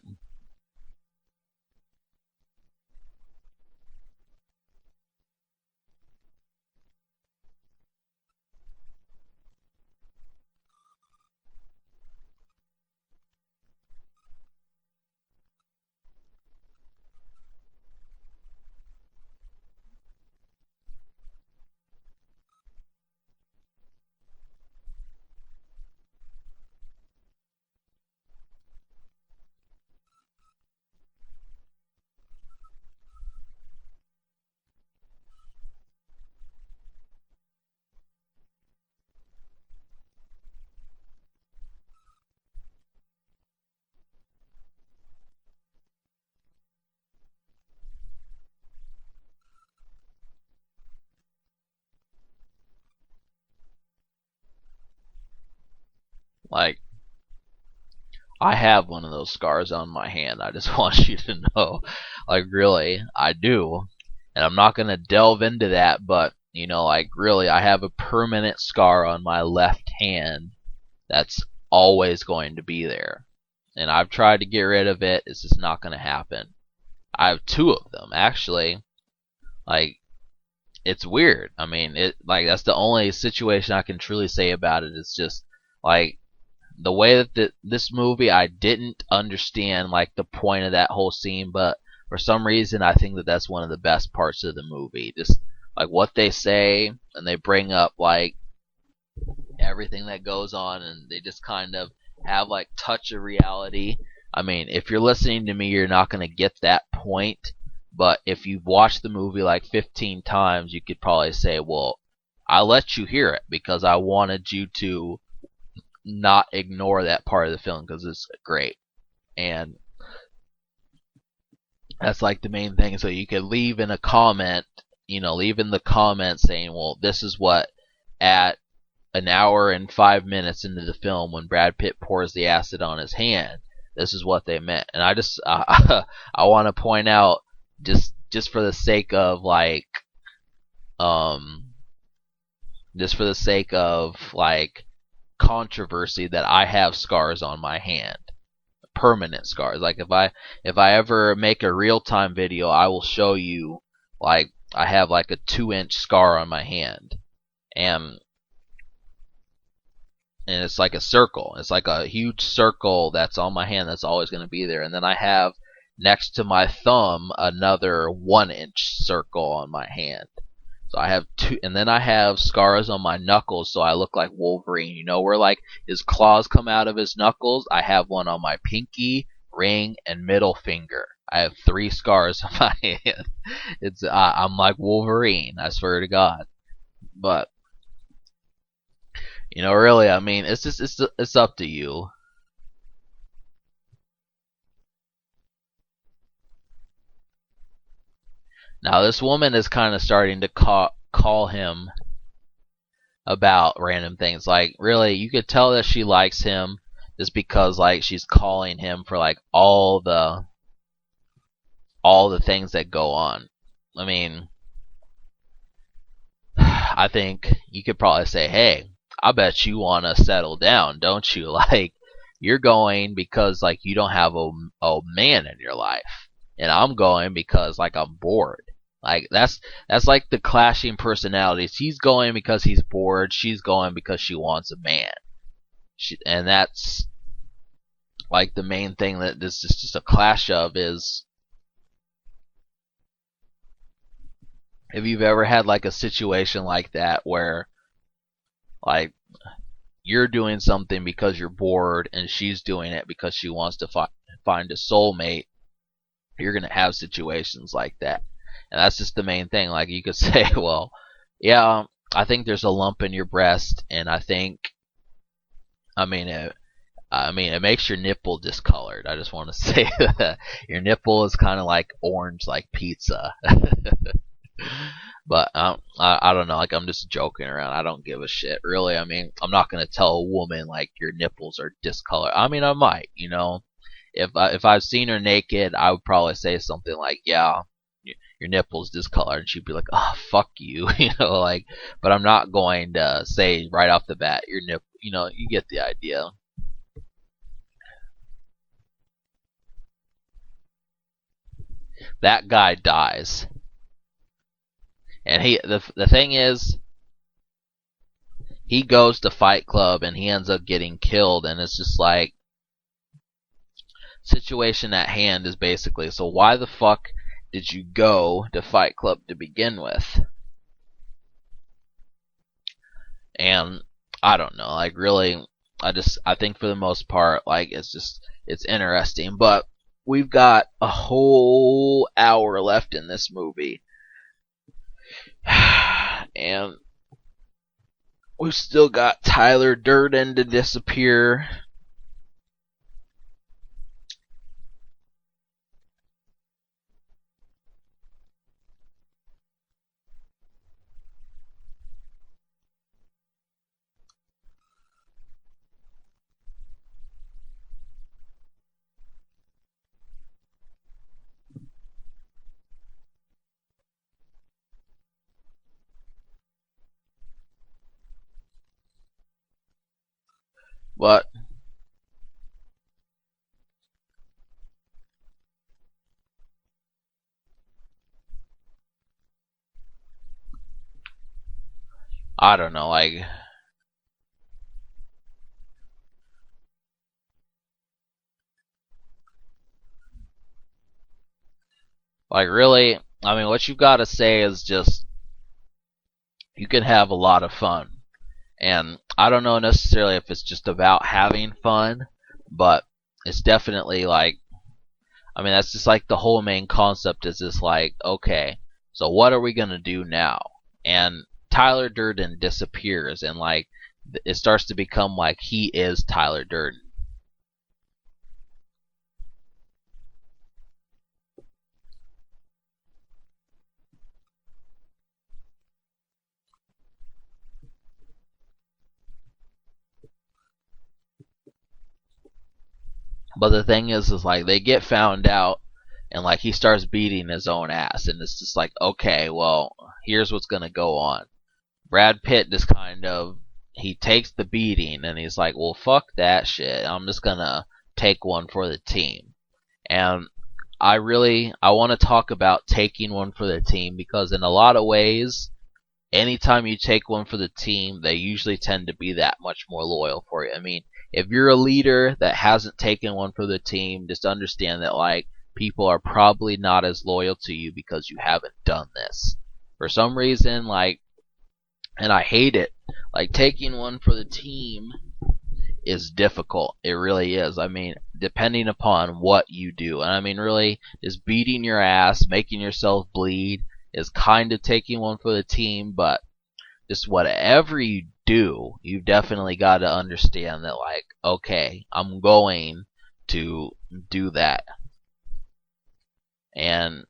like I have one of those scars on my hand. I just want you to know. Like really, I do. And I'm not going to delve into that, but like really I have a permanent scar on my left hand that's always going to be there. And I've tried to get rid of it. It's just not going to happen. I have two of them actually. Like it's weird. I mean, it like that's the only situation I can truly say about it. It's just like the way that this movie, I didn't understand like the point of that whole scene, but for some reason I think that that's one of the best parts of the movie. Just like what they say, and they bring up like everything that goes on, and they just kind of have like touch of reality. I mean, if you're listening to me, you're not going to get that point, but if you've watched the movie like 15 times, you could probably say, well, I let you hear it because I wanted you to not ignore that part of the film because it's great. And that's like the main thing. So you could leave in a comment, leave in the comment saying, well, this is what at an hour and 5 minutes into the film when Brad Pitt pours the acid on his hand, this is what they meant. And I just I want to point out just for the sake of like just for the sake of like controversy that I have scars on my hand, permanent scars. Like if I ever make a real time video, I will show you like I have like a 2-inch scar on my hand, and it's like a circle. It's like a huge circle that's on my hand that's always going to be there. And then I have next to my thumb another 1-inch circle on my hand. So I have two, and then I have scars on my knuckles, so I look like Wolverine. Where like his claws come out of his knuckles. I have one on my pinky, ring, and middle finger. I have 3 scars on my hand. I'm like Wolverine. I swear to God. But really, I mean, it's just it's up to you. Now this woman is kind of starting to call him about random things. Like really, you could tell that she likes him just because like she's calling him for like all the things that go on. I mean, I think you could probably say, "Hey, I bet you want to settle down, don't you?" Like you're going because like you don't have a man in your life. and I'm going because like I'm bored. Like that's like the clashing personalities. He's going because he's bored. She's going because she wants a man. And that's like the main thing that this is just a clash of is if you've ever had like a situation like that where like you're doing something because you're bored and she's doing it because she wants to find a soulmate, you're going to have situations like that. And that's just the main thing. Like you could say, well, yeah, I think there's a lump in your breast, and I think, it makes your nipple discolored. I just want to say that your nipple is kind of like orange, like pizza. But I don't know. Like I'm just joking around. I don't give a shit, really. I'm not gonna tell a woman like your nipples are discolored. I might, if I've seen her naked, I would probably say something like, "Yeah, your nipples discolored," and she'd be like, "Oh, fuck you," like. But I'm not going to say right off the bat, your nip. You get the idea. That guy dies, and the thing is, he goes to Fight Club and he ends up getting killed, and it's just like situation at hand is basically, so why the fuck did you go to Fight Club to begin with? And I don't know, like really, I think for the most part, like it's interesting, but we've got a whole hour left in this movie, and we've still got Tyler Durden to disappear. But I don't know, like really, what you've got to say is just you can have a lot of fun. And I don't know necessarily if it's just about having fun, but it's definitely like, that's just like the whole main concept is just like, okay, so what are we going to do now? And Tyler Durden disappears, and like, it starts to become like he is Tyler Durden. But the thing is like they get found out, and like he starts beating his own ass, and it's just like, okay, well, here's what's gonna go on. Brad Pitt just kind of he takes the beating, and he's like, well, fuck that shit. I'm just gonna take one for the team. And I want to talk about taking one for the team because in a lot of ways, anytime you take one for the team, they usually tend to be that much more loyal for you. If you're a leader that hasn't taken one for the team, just understand that like people are probably not as loyal to you because you haven't done this. For some reason, like, and I hate it, like taking one for the team is difficult. It really is. Depending upon what you do. And really, just beating your ass, making yourself bleed is kind of taking one for the team, but just whatever you do, you've definitely got to understand that, like, okay, I'm going to do that. And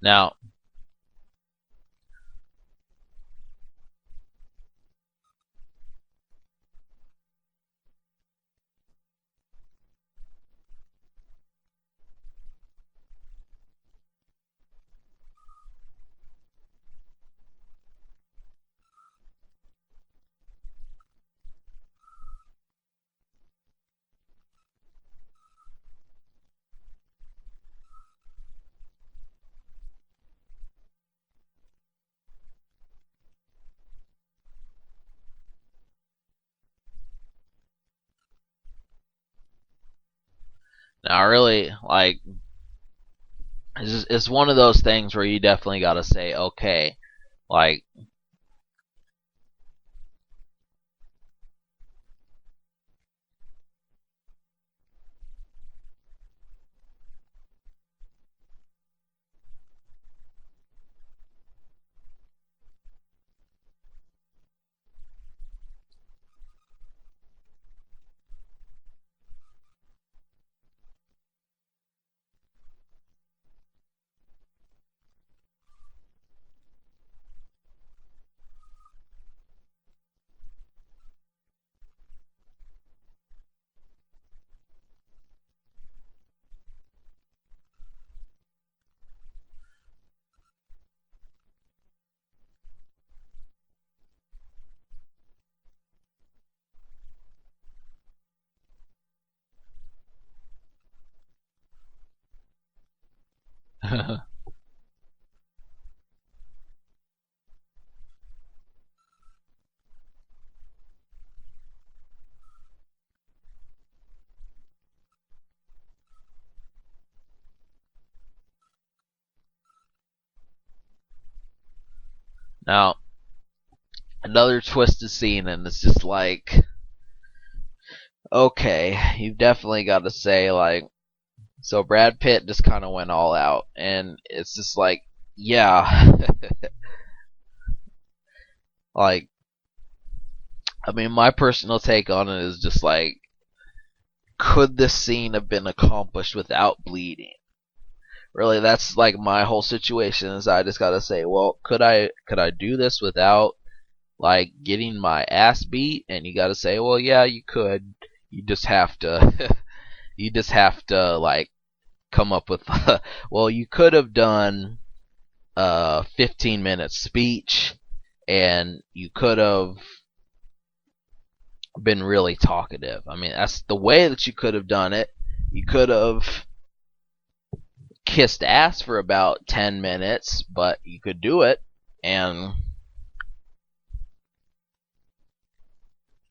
Now, now, really, like, it's one of those things where you definitely got to say, okay, like, now, another twisted scene, and it's just like, okay, you've definitely got to say, like, so Brad Pitt just kind of went all out, and it's just like, yeah, like, I mean, my personal take on it is just like, could this scene have been accomplished without bleeding? Really, that's like my whole situation. Is I just gotta say, well, could I do this without like getting my ass beat? And you gotta say, well, yeah, you could. You just have to, you just have to like come up with, well, you could have done a 15-minute speech, and you could have been really talkative. I mean, that's the way that you could have done it. You could have kissed ass for about 10 minutes, but you could do it, and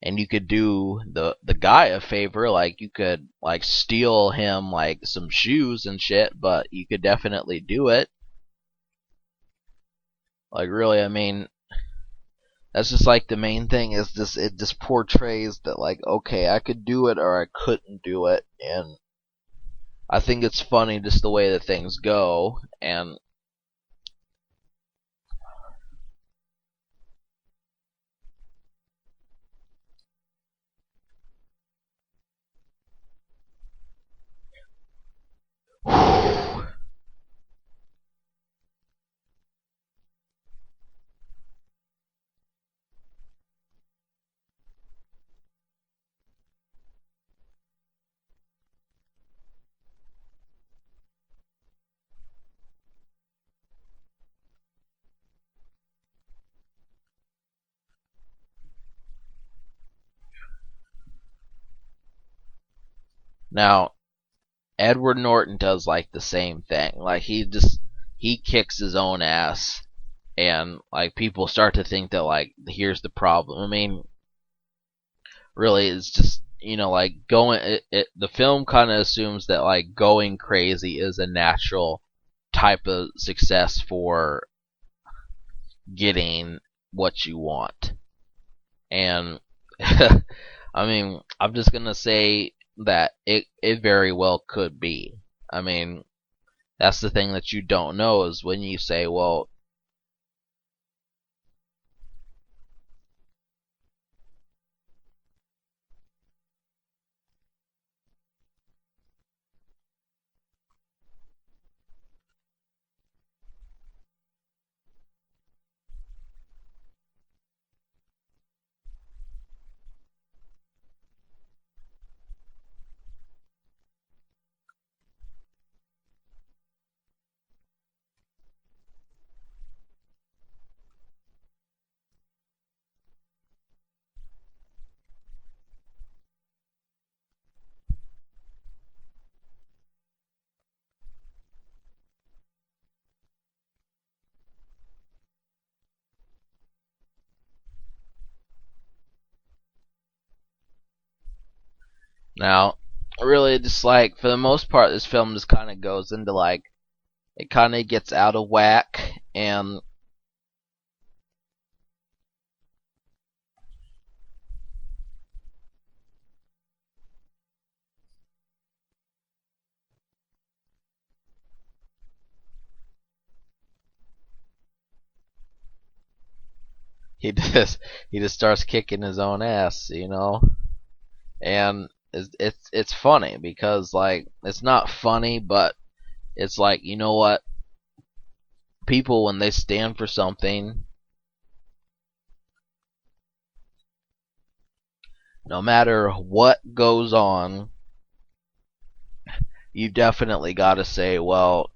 you could do the guy a favor, like you could like steal him like some shoes and shit, but you could definitely do it. Like, really, I mean, that's just like the main thing is this, it just portrays that, like, okay, I could do it or I couldn't do it, and I think it's funny just the way that things go. And now Edward Norton does like the same thing. Like, he kicks his own ass, and like people start to think that, like, here's the problem. I mean, really, it's just, like, the film kind of assumes that like going crazy is a natural type of success for getting what you want. And I mean, I'm just gonna say that it very well could be. I mean, that's the thing that you don't know, is when you say, well, Now, really, just like for the most part, this film just kind of goes into like it kind of gets out of whack, and he just he just starts kicking his own ass, and it's funny because like it's not funny, but it's like what, people when they stand for something, no matter what goes on, you definitely got to say, well,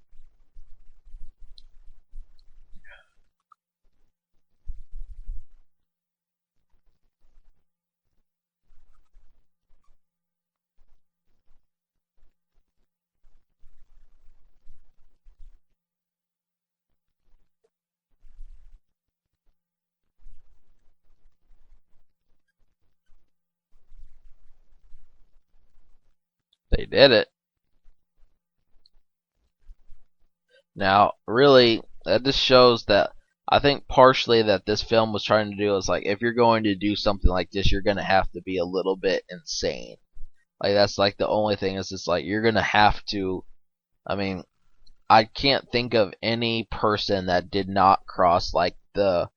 they did it. Now, really, that just shows that I think partially that this film was trying to do is like if you're going to do something like this, you're gonna have to be a little bit insane. Like that's like the only thing is it's like you're gonna have to. I mean, I can't think of any person that did not cross like the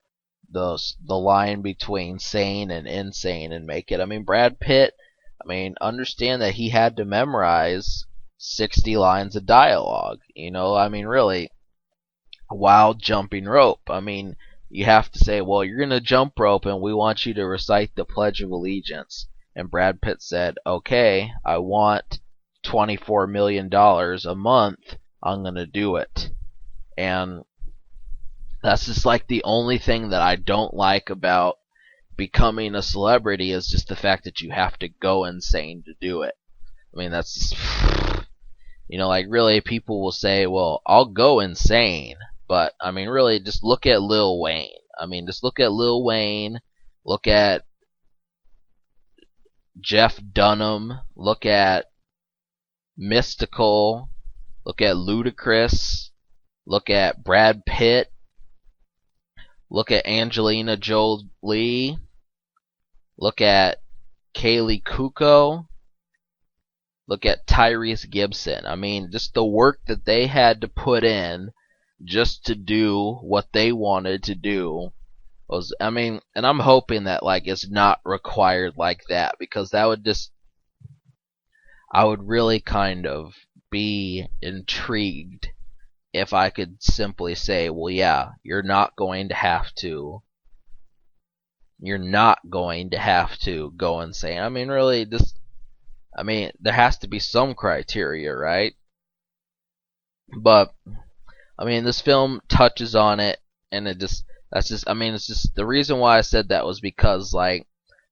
line between sane and insane and make it. I mean, Brad Pitt. I mean, understand that he had to memorize 60 lines of dialogue. I mean, really, while jumping rope. I mean, you have to say, well, you're going to jump rope and we want you to recite the Pledge of Allegiance. And Brad Pitt said, okay, I want $24 million a month. I'm going to do it. And that's just like the only thing that I don't like about becoming a celebrity is just the fact that you have to go insane to do it. I mean, that's just, like really people will say, well, I'll go insane. But, I mean, really, just look at Lil Wayne. I mean, just look at Lil Wayne. Look at Jeff Dunham. Look at Mystical. Look at Ludacris. Look at Brad Pitt. Look at Angelina Jolie. Look at Kaylee Kuko. Look at Tyrese Gibson. I mean, just the work that they had to put in just to do what they wanted to do was, I mean, and I'm hoping that like it's not required like that because that would just, I would really kind of be intrigued if I could simply say, well, yeah, you're not going to have to go insane. I mean, really, just, I mean, there has to be some criteria, right? But I mean, this film touches on it, and it just that's just I mean, it's just the reason why I said that was because like,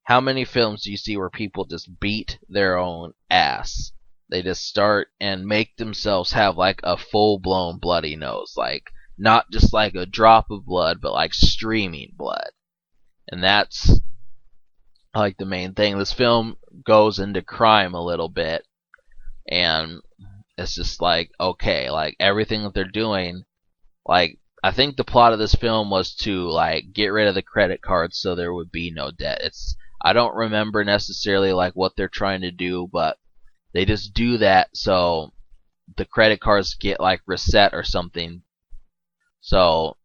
how many films do you see where people just beat their own ass? They just start and make themselves have like a full blown bloody nose, like not just like a drop of blood, but like streaming blood, and that's like the main thing. This film goes into crime a little bit, and it's just like okay, like everything that they're doing. Like, I think the plot of this film was to like get rid of the credit cards so there would be no debt. I don't remember necessarily like what they're trying to do, but they just do that so the credit cards get like reset or something. So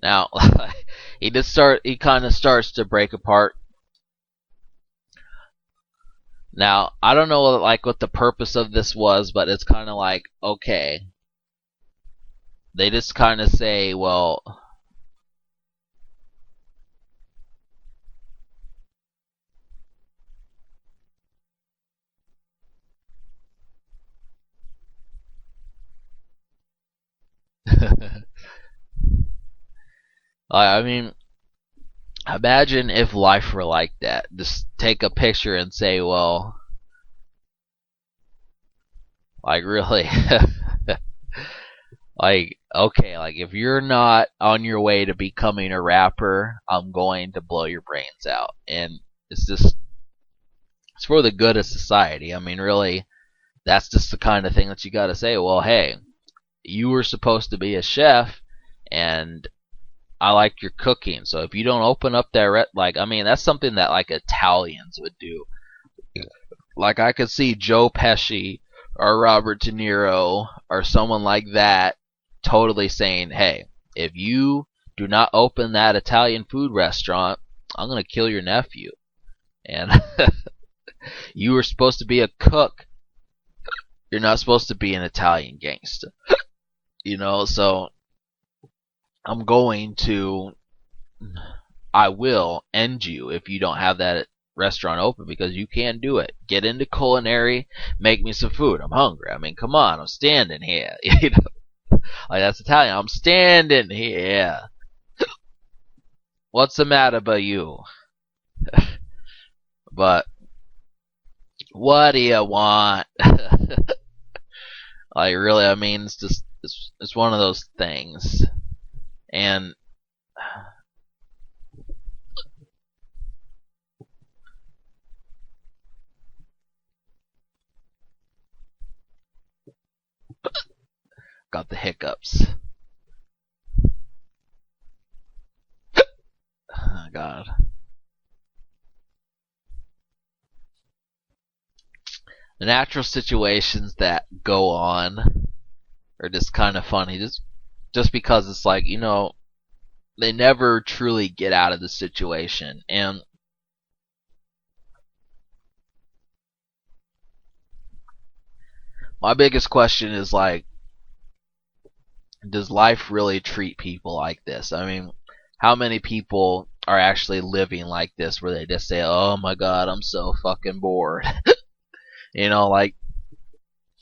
Now, he kind of starts to break apart. Now, I don't know like what the purpose of this was, but it's kind of like, okay, they just kind of say, well, I mean, imagine if life were like that. Just take a picture and say, well, like really, like okay, like if you're not on your way to becoming a rapper, I'm going to blow your brains out, and it's just it's for the good of society. I mean, really, that's just the kind of thing that you got to say. Well, hey, you were supposed to be a chef, and I like your cooking. So if you don't open up that, like, I mean, that's something that like Italians would do. Like I could see Joe Pesci or Robert De Niro or someone like that totally saying, "Hey, if you do not open that Italian food restaurant, I'm gonna kill your nephew." And you were supposed to be a cook. You're not supposed to be an Italian gangster. So I'm going to I will end you if you don't have that restaurant open because you can't do it. Get into culinary, make me some food. I'm hungry. I mean, come on, I'm standing here. Like that's Italian. I'm standing here. What's the matter about you? But what do you want? Like really, I mean, it's just it's one of those things, and got the hiccups. Oh, God. The natural situations that go on are just kind of funny. Just because it's like they never truly get out of the situation, and my biggest question is like, does life really treat people like this? I mean, how many people are actually living like this where they just say, "Oh my God, I'm so fucking bored." Like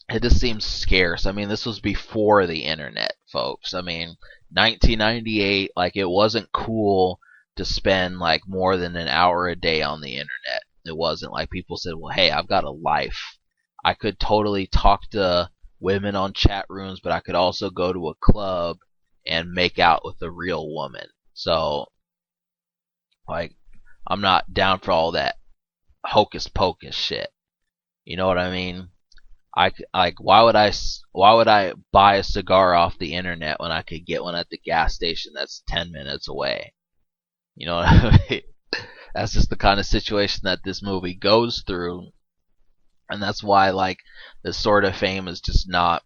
it just seems scarce. I mean, this was before the internet, folks. I mean, 1998, like it wasn't cool to spend like more than an hour a day on the internet. It wasn't like people said, "Well, hey, I've got a life. I could totally talk to women on chat rooms, but I could also go to a club and make out with a real woman." So, like, I'm not down for all that hocus pocus shit. You know what I mean? Like why would I buy a cigar off the internet when I could get one at the gas station that's 10 minutes away? You know what I mean? That's just the kind of situation that this movie goes through, and that's why like this sort of fame is just not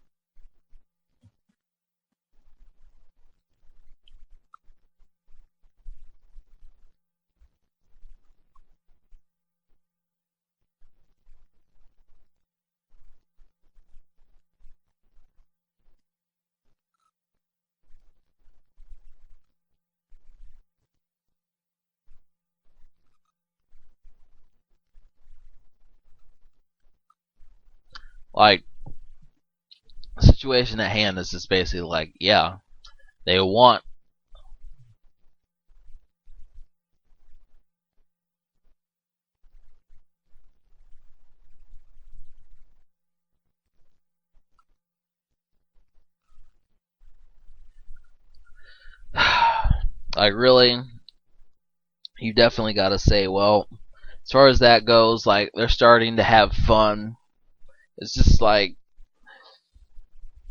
like the situation at hand is just basically like, yeah, they want like really you definitely got to say, well, as far as that goes, like they're starting to have fun. It's just like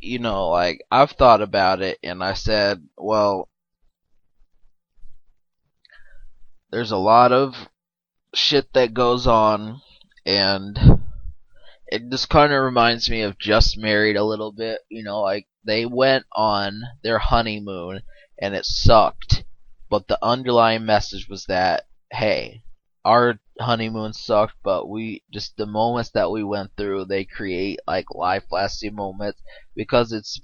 like I've thought about it and I said, well, there's a lot of shit that goes on, and it just kind of reminds me of Just Married a little bit. Like they went on their honeymoon and it sucked. But the underlying message was that, hey, our honeymoon sucked, but we just the moments that we went through, they create like life lasting moments because it's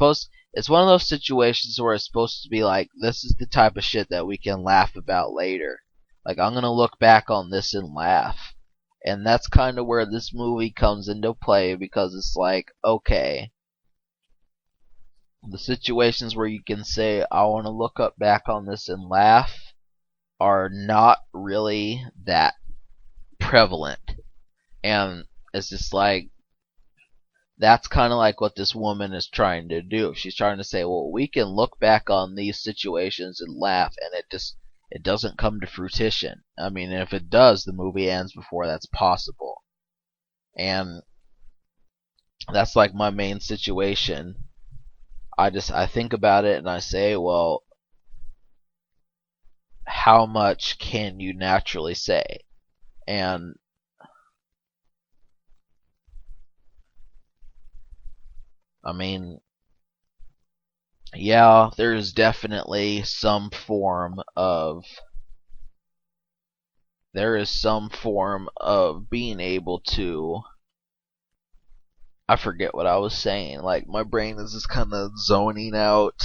one of those situations where it's supposed to be like this is the type of shit that we can laugh about later. Like I'm gonna look back on this and laugh. And that's kind of where this movie comes into play because it's like, okay, the situations where you can say, I want to look up back on this and laugh are not really that prevalent. And it's just like, that's kind of like what this woman is trying to do. She's trying to say, well, we can look back on these situations and laugh, and it doesn't come to fruition. I mean, if it does, the movie ends before that's possible. And that's like my main situation. I think about it and I say, well, how much can you naturally say? And I mean, yeah, there's definitely there is some form of being able to. I forget what I was saying. Like my brain is just kind of zoning out.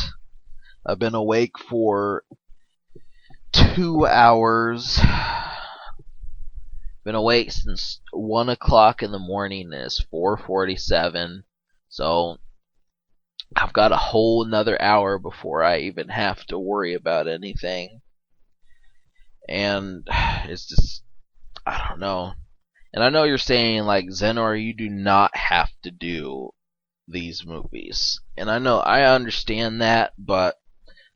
I've been awake for 2 hours. Been awake since 1 o'clock in the morning. And it's 4:47. So I've got a whole another hour before I even have to worry about anything. And it's just, I don't know. And I know you're saying, like, Zenor, you do not have to do these movies. And I understand that, but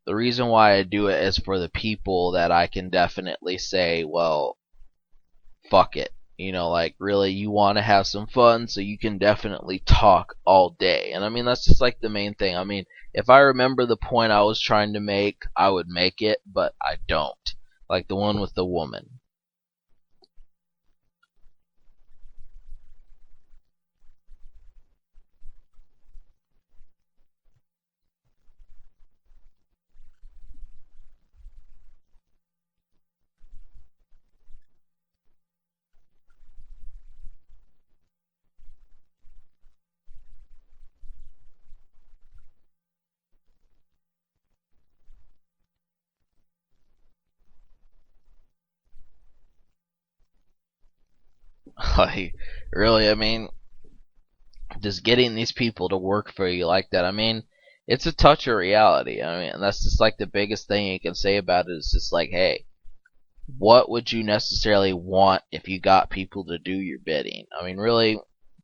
the reason why I do it is for the people that I can definitely say, well, fuck it. You know, like, really, you want to have some fun, so you can definitely talk all day. And I mean, that's just like the main thing. I mean, if I remember the point I was trying to make, I would make it, but I don't. Like the one with the woman. Like, really, I mean, just getting these people to work for you like that, I mean, it's a touch of reality. I mean, that's just like the biggest thing you can say about it is just like, hey, what would you necessarily want if you got people to do your bidding? I mean, really,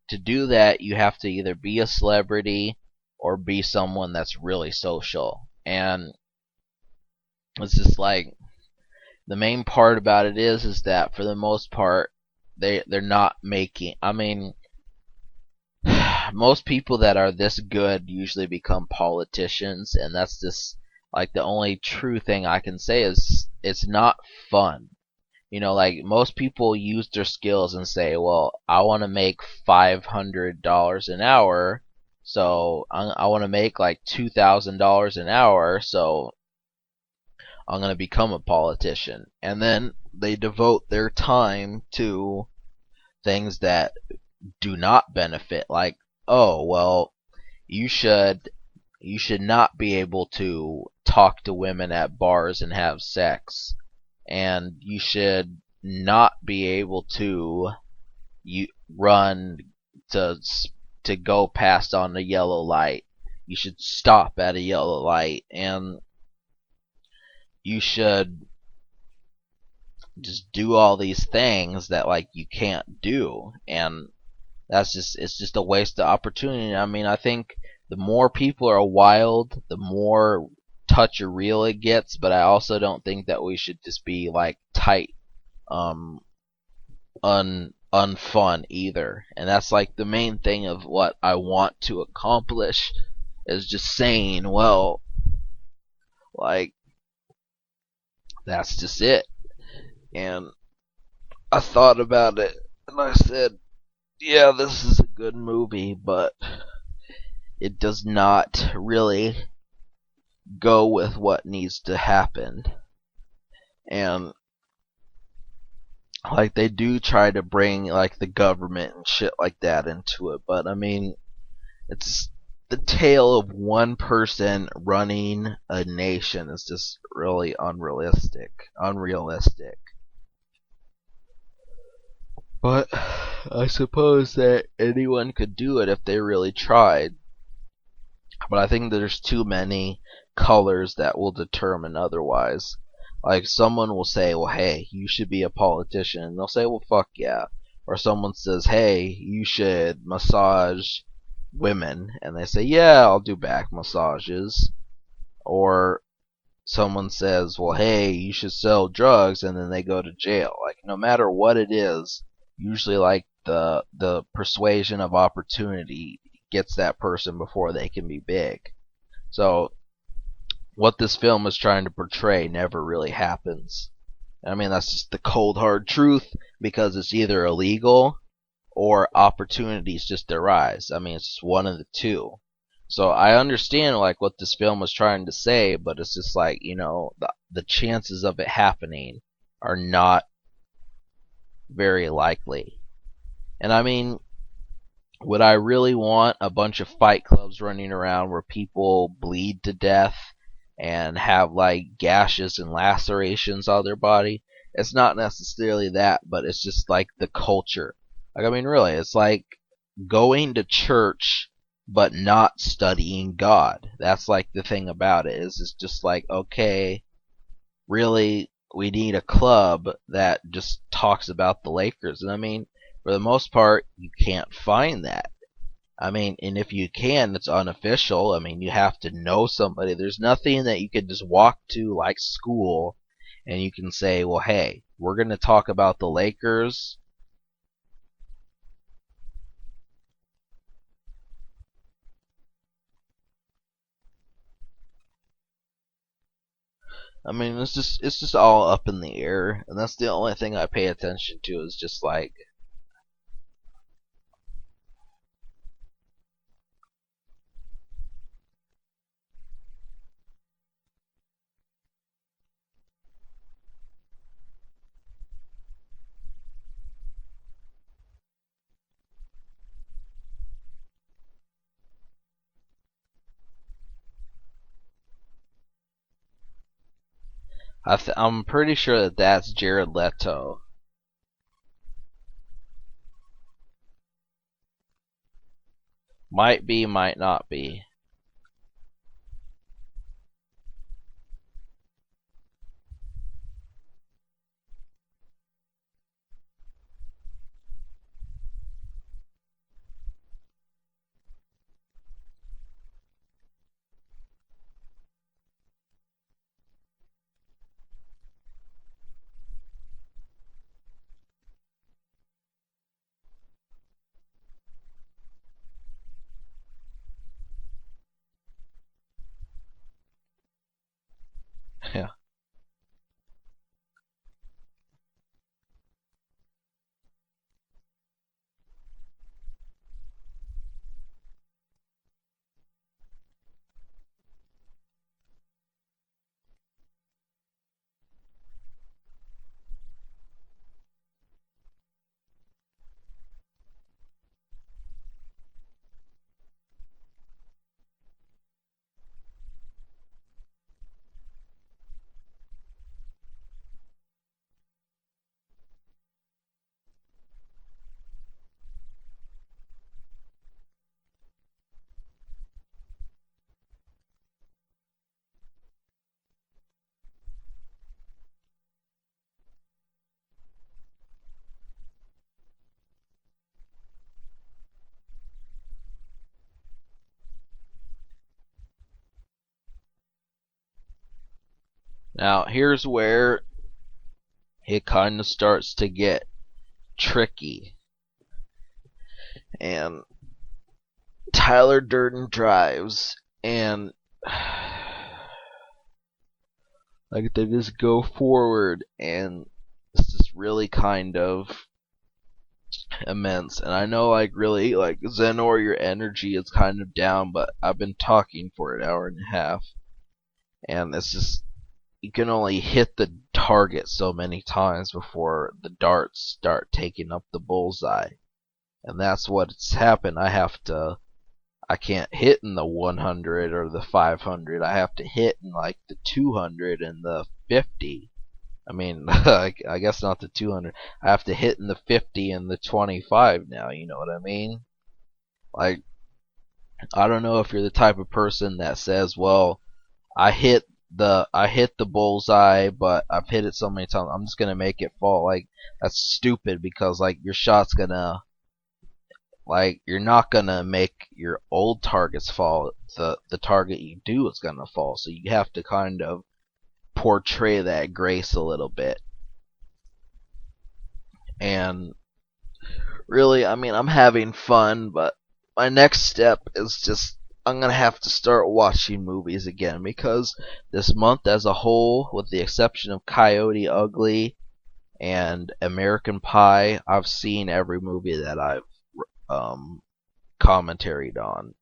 to do that, you have to either be a celebrity or be someone that's really social. And it's just like the main part about it is that for the most part they're not making. I mean, most people that are this good usually become politicians, and that's just like the only true thing I can say is it's not fun. You know, like most people use their skills and say, well, I want to make $500 an hour, so I want to make like $2,000 an hour, so I'm going to become a politician. And then they devote their time to things that do not benefit, like, oh, well, you should not be able to talk to women at bars and have sex, and you should not be able to run to to go past on the yellow light. You should stop at a yellow light, and you should just do all these things that like you can't do. And it's just a waste of opportunity. I mean, I think the more people are wild, the more touch or real it gets, but I also don't think that we should just be like tight, um unfun either. And that's like the main thing of what I want to accomplish, is just saying, well, like, that's just it. And I thought about it and I said, yeah, this is a good movie, but it does not really go with what needs to happen. And like they do try to bring like the government and shit like that into it, but I mean, it's the tale of one person running a nation is just really unrealistic. But I suppose that anyone could do it if they really tried. But I think there's too many colors that will determine otherwise. Like someone will say, well, hey, you should be a politician. And they'll say, well, fuck yeah. Or someone says, hey, you should massage women. And they say, yeah, I'll do back massages. Or someone says, well, hey, you should sell drugs. And then they go to jail. Like, no matter what it is, usually like the persuasion of opportunity gets that person before they can be big. So what this film is trying to portray never really happens. I mean, that's just the cold hard truth, because it's either illegal or opportunities just arise. I mean, it's one of the two. So I understand like what this film was trying to say, but it's just like, the chances of it happening are not very likely. And I mean, would I really want a bunch of fight clubs running around where people bleed to death and have like gashes and lacerations on their body? It's not necessarily that, but it's just like the culture. Like, I mean, really, it's like going to church but not studying God. That's like the thing about it. Is it's just like, okay, really, we need a club that just talks about the Lakers. And I mean, for the most part, you can't find that. I mean, and if you can, it's unofficial. I mean, you have to know somebody. There's nothing that you can just walk to like school and you can say, well, hey, we're going to talk about the Lakers. I mean, it's just all up in the air, and that's the only thing I pay attention to is just like, I'm pretty sure that that's Jared Leto. Might be, might not be. Yeah. Now, here's where it kind of starts to get tricky. And Tyler Durden drives, and like they just go forward, and it's just really kind of immense. And I know, like, really, like, Zenor, your energy is kind of down, but I've been talking for an hour and a half. and it's just you can only hit the target so many times before the darts start taking up the bullseye. And that's what's happened. I can't hit in the 100 or the 500. I have to hit in like the 200 and the 50. I mean, I guess not the 200. I have to hit in the 50 and the 25 now, you know what I mean? Like, I don't know if you're the type of person that says, well, I hit the bullseye, but I've hit it so many times. I'm just gonna make it fall. Like that's stupid because like your shot's gonna like you're not gonna make your old targets fall. The target you do is gonna fall. So you have to kind of portray that grace a little bit. And really, I mean, I'm having fun, but my next step is just I'm gonna have to start watching movies again because this month as a whole, with the exception of Coyote Ugly and American Pie, I've seen every movie that I've um, commentaried on.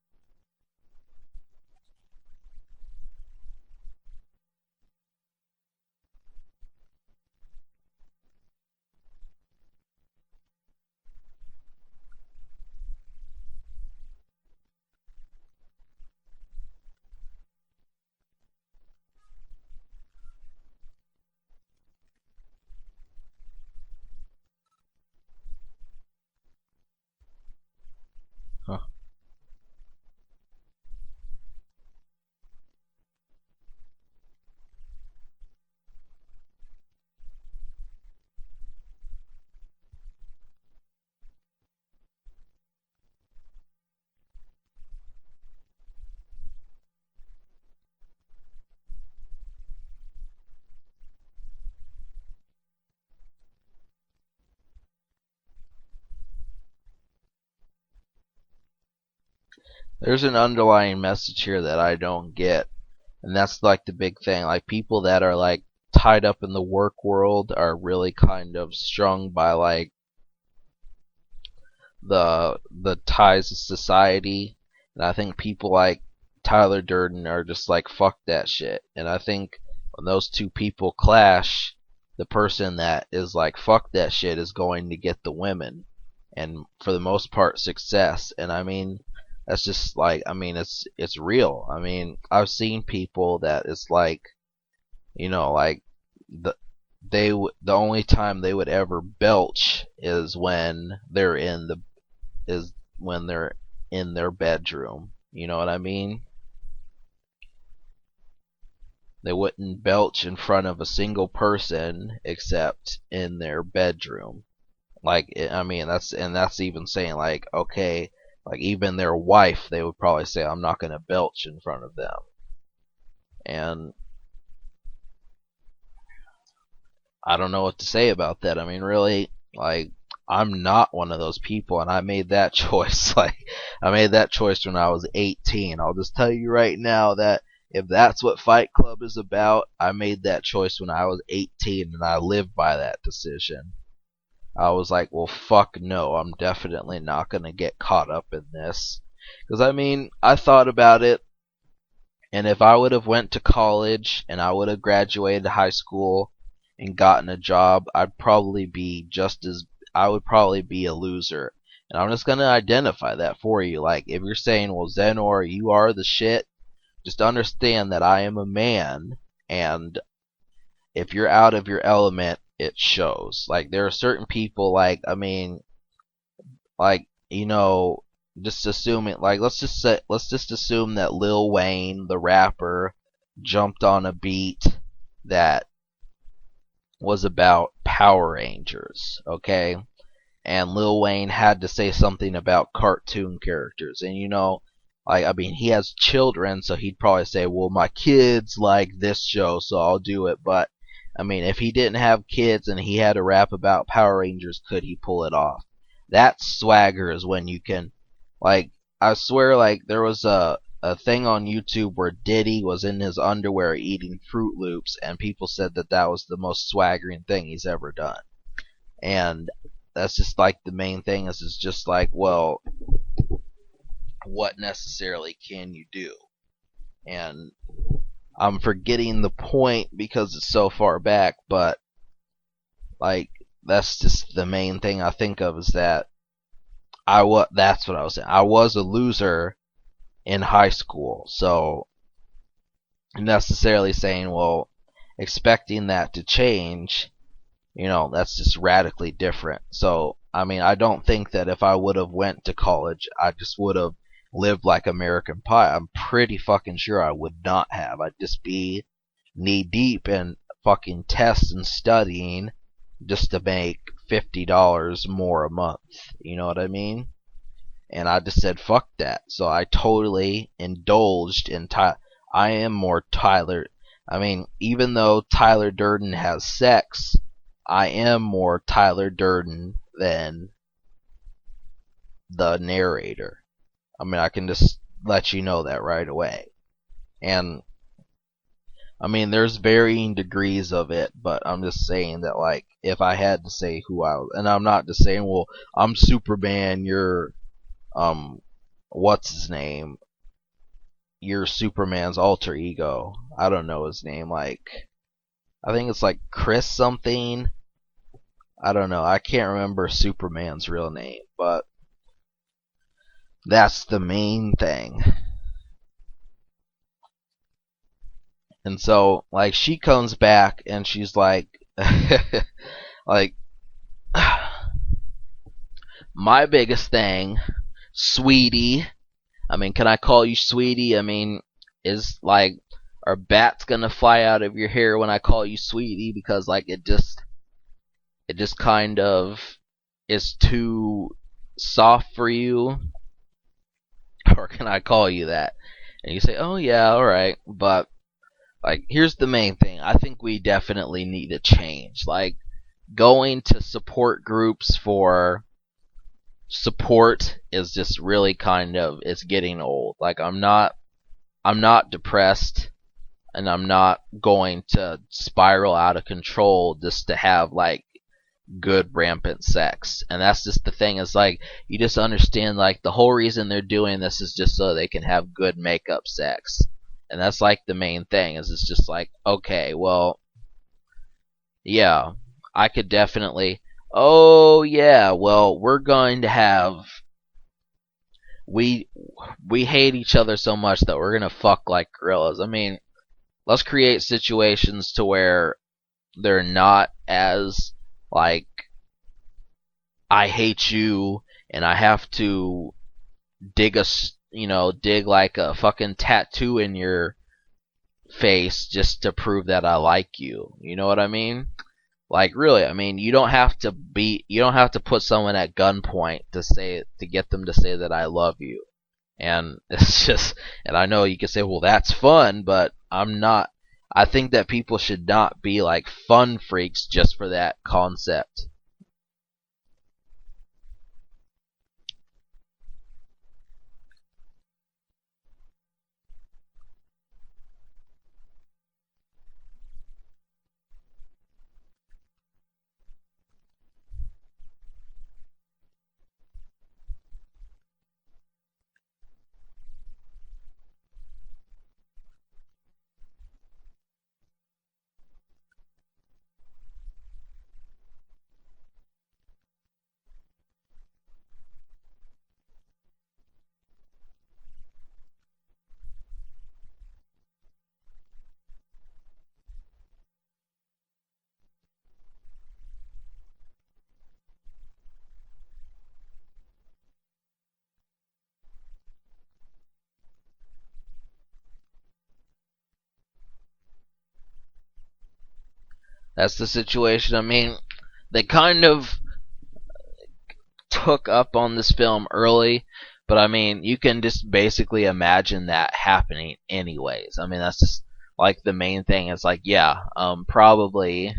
Huh. There's an underlying message here that I don't get, and that's like the big thing. Like people that are like tied up in the work world are really kind of strung by like the ties of society, and I think people like Tyler Durden are just like fuck that shit. And I think when those two people clash, the person that is like fuck that shit is going to get the women, and for the most part success. And I mean that's just like I mean it's real. I mean I've seen people that it's like like the the only time they would ever belch is when they're in their bedroom. You know what I mean? They wouldn't belch in front of a single person except in their bedroom. Like I mean that's even saying like okay, like even their wife they would probably say I'm not going to belch in front of them. And I don't know what to say about that. I mean really like I'm not one of those people and I made that choice. Like I made that choice when I was 18. I'll just tell you right now that if that's what Fight Club is about, I made that choice when I was 18 and I lived by that decision. I was like, well, fuck no, I'm definitely not going to get caught up in this. Because, I mean, I thought about it, and if I would have went to college and I would have graduated high school and gotten a job, I would probably be a loser. And I'm just going to identify that for you. Like, if you're saying, well, Zenor, you are the shit, just understand that I am a man, and if you're out of your element, it shows. Like there are certain people, like I mean, like just assuming, like let's just assume that Lil Wayne, the rapper, jumped on a beat that was about Power Rangers, okay? And Lil Wayne had to say something about cartoon characters. And like I mean, he has children, so he'd probably say, "Well, my kids like this show, so I'll do it." But I mean, if he didn't have kids and he had to rap about Power Rangers, could he pull it off? That swagger is when you can, like, I swear, like there was a thing on YouTube where Diddy was in his underwear eating Fruit Loops, and people said that that was the most swaggering thing he's ever done. And that's just like the main thing is just like, well, what necessarily can you do? And I'm forgetting the point because it's so far back, but like that's just the main thing I think of is that that's what I was saying. I was a loser in high school, so necessarily saying, well, expecting that to change, that's just radically different. So, I mean, I don't think that if I would have went to college, I just would have lived like American Pie. I'm pretty fucking sure I would not have. I'd just be knee deep in fucking tests and studying just to make $50 more a month. You know what I mean? And I just said fuck that. So I totally indulged in I am more Tyler. I mean, even though Tyler Durden has sex, I am more Tyler Durden than the narrator. I mean, I can just let you know that right away. And I mean, there's varying degrees of it, but I'm just saying that, like, if I had to say who I was, and I'm not just saying, well, I'm Superman, you're, what's his name? You're Superman's alter ego. I don't know his name. Like, I think it's like Chris something. I don't know. I can't remember Superman's real name, but that's the main thing. And so, like, she comes back and she's like, like, my biggest thing, sweetie. I mean, can I call you sweetie? I mean, is like, are bats gonna fly out of your hair when I call you sweetie? Because like, it just kind of is too soft for you, or can I call you that? And you say, oh yeah, alright, but like, here's the main thing. I think we definitely need a change. Like, going to support groups for support is just really kind of, it's getting old. Like, I'm not depressed, and I'm not going to spiral out of control just to have like good rampant sex. And that's just the thing, is like, you just understand, like, the whole reason they're doing this is just so they can have good makeup sex. And that's like the main thing, is it's just like, okay, well, yeah, I could definitely, oh yeah, well, we're going to have, we we hate each other so much that we're gonna fuck like gorillas. I mean, let's create situations to where they're not as like, I hate you and I have to dig like a fucking tattoo in your face just to prove that I like you. You know what I mean? Like, really, I mean, you don't have to put someone at gunpoint to get them to say that I love you. And it's just, and I know you can say, well, that's fun, but I'm not. I think that people should not be like fun freaks just for that concept. That's the situation. I mean, they kind of took up on this film early, but I mean, you can just basically imagine that happening anyways. I mean, that's just like the main thing. It's like, yeah, probably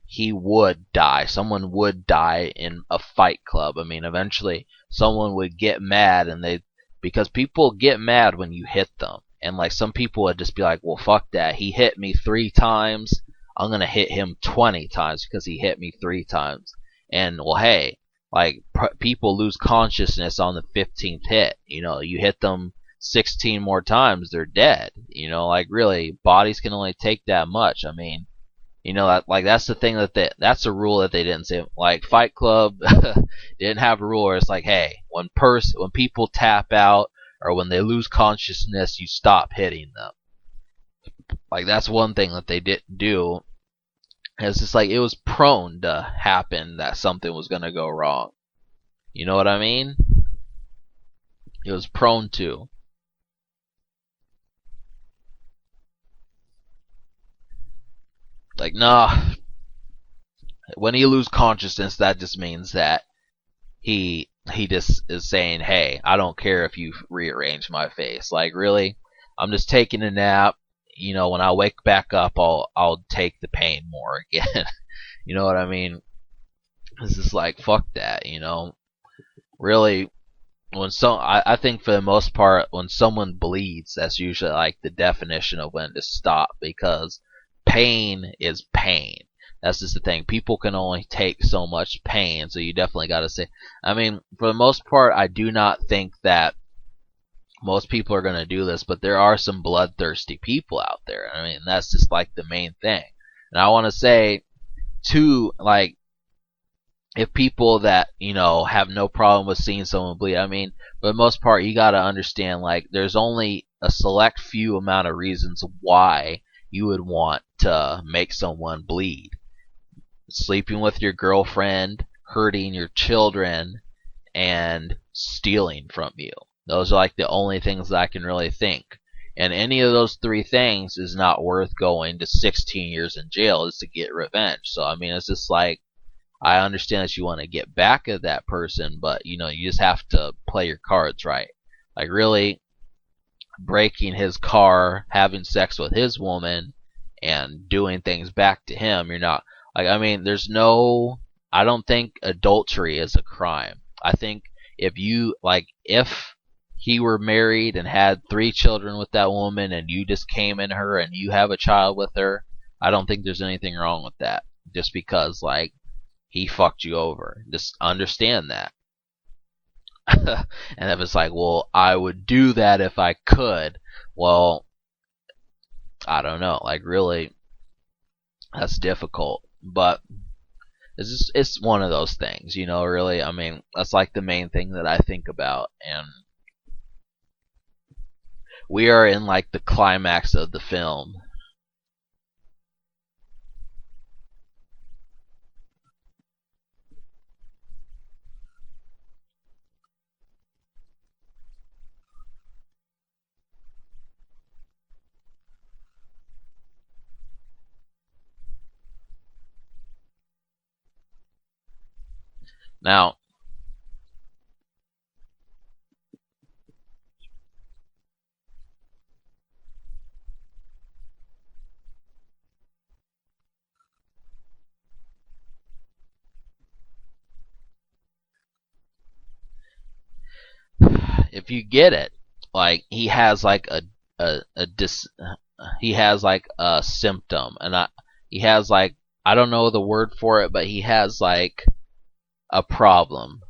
he would die. Someone would die in a fight club. I mean, eventually someone would get mad, and because people get mad when you hit them. And like, some people would just be like, well, fuck that. He hit me 3 times. I'm going to hit him 20 times because he hit me 3 times. And well, hey, like, people lose consciousness on the 15th hit. You hit them 16 more times, they're dead. Like really, bodies can only take that much. I mean, like that's the thing that's a rule that they didn't say. Like Fight Club didn't have a rule where it's like, hey, when people tap out or when they lose consciousness, you stop hitting them. Like that's one thing that they didn't do. It's just like it was prone to happen that something was gonna go wrong. You know what I mean? It was prone to. Like, nah, when you lose consciousness, that just means that he just is saying, "Hey, I don't care if you rearrange my face." Like, really, I'm just taking a nap. When I wake back up, I'll take the pain more again. You know what I mean? It's just like fuck that. Really, I think for the most part, when someone bleeds, that's usually like the definition of when to stop because pain is pain. That's just the thing. People can only take so much pain, so you definitely got to say. I mean, for the most part, I do not think that most people are going to do this, but there are some bloodthirsty people out there. I mean, that's just like the main thing. And I want to say, too, like, if people that have no problem with seeing someone bleed, I mean, for the most part, you got to understand like there's only a select few amount of reasons why you would want to make someone bleed. Sleeping with your girlfriend, hurting your children, and stealing from you. Those are like the only things that I can really think. And any of those three things is not worth going to 16 years in jail just to get revenge. So I mean, it's just like I understand that you want to get back at that person, but you just have to play your cards right. Like really breaking his car, having sex with his woman, and doing things back to him. You're not like I mean, I don't think adultery is a crime. I think if he were married and had 3 children with that woman and you just came in her and you have a child with her, I don't think there's anything wrong with that. Just because like he fucked you over. Just understand that. And if it's like, well, I would do that if I could, well, I don't know. Like, really, that's difficult. But it's one of those things, really. I mean, that's like the main thing that I think about. And we are in like the climax of the film. Now, if you get it, like he has like a dis he has like a symptom, and he has like I don't know the word for it, but he has like a problem.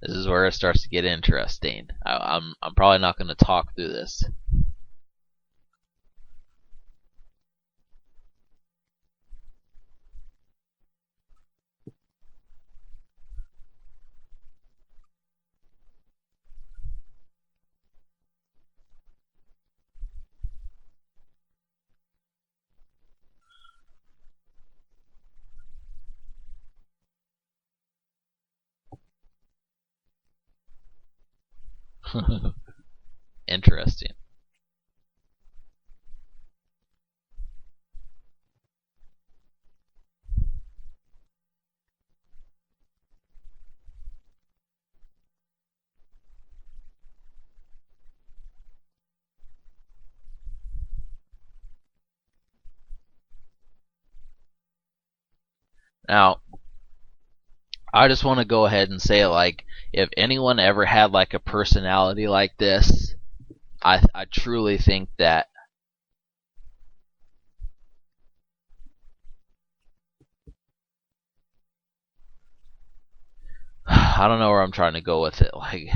This is where it starts to get interesting. I'm probably not going to talk through this. Interesting. Now, I just want to go ahead and say, like, if anyone ever had like a personality like this, I truly think that I don't know where I'm trying to go with it. Like,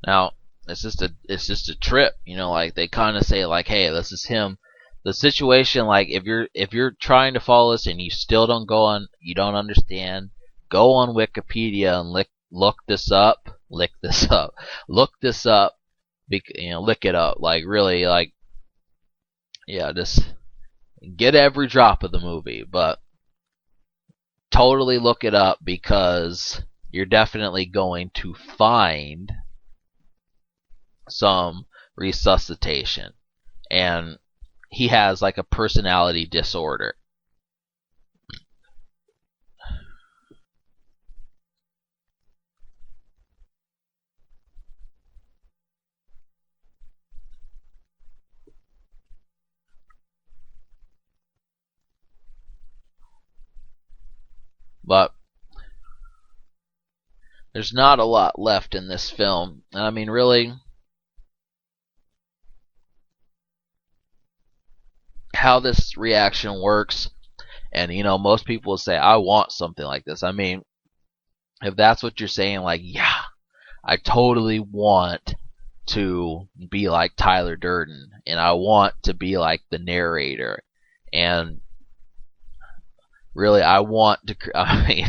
now it's just a trip, like they kind of say like, hey, this is him. The situation, like if you're trying to follow this and you still don't go on, you don't understand, go on Wikipedia and look this up, look this up, look this up, look it up, like really, like, yeah, just get every drop of the movie, but totally look it up because you're definitely going to find some resuscitation, and he has like a personality disorder. But there's not a lot left in this film. I mean, really, how this reaction works, and most people will say, I want something like this. I mean, if that's what you're saying, like, yeah, I totally want to be like Tyler Durden, and I want to be like the narrator, and really, I want to. I mean,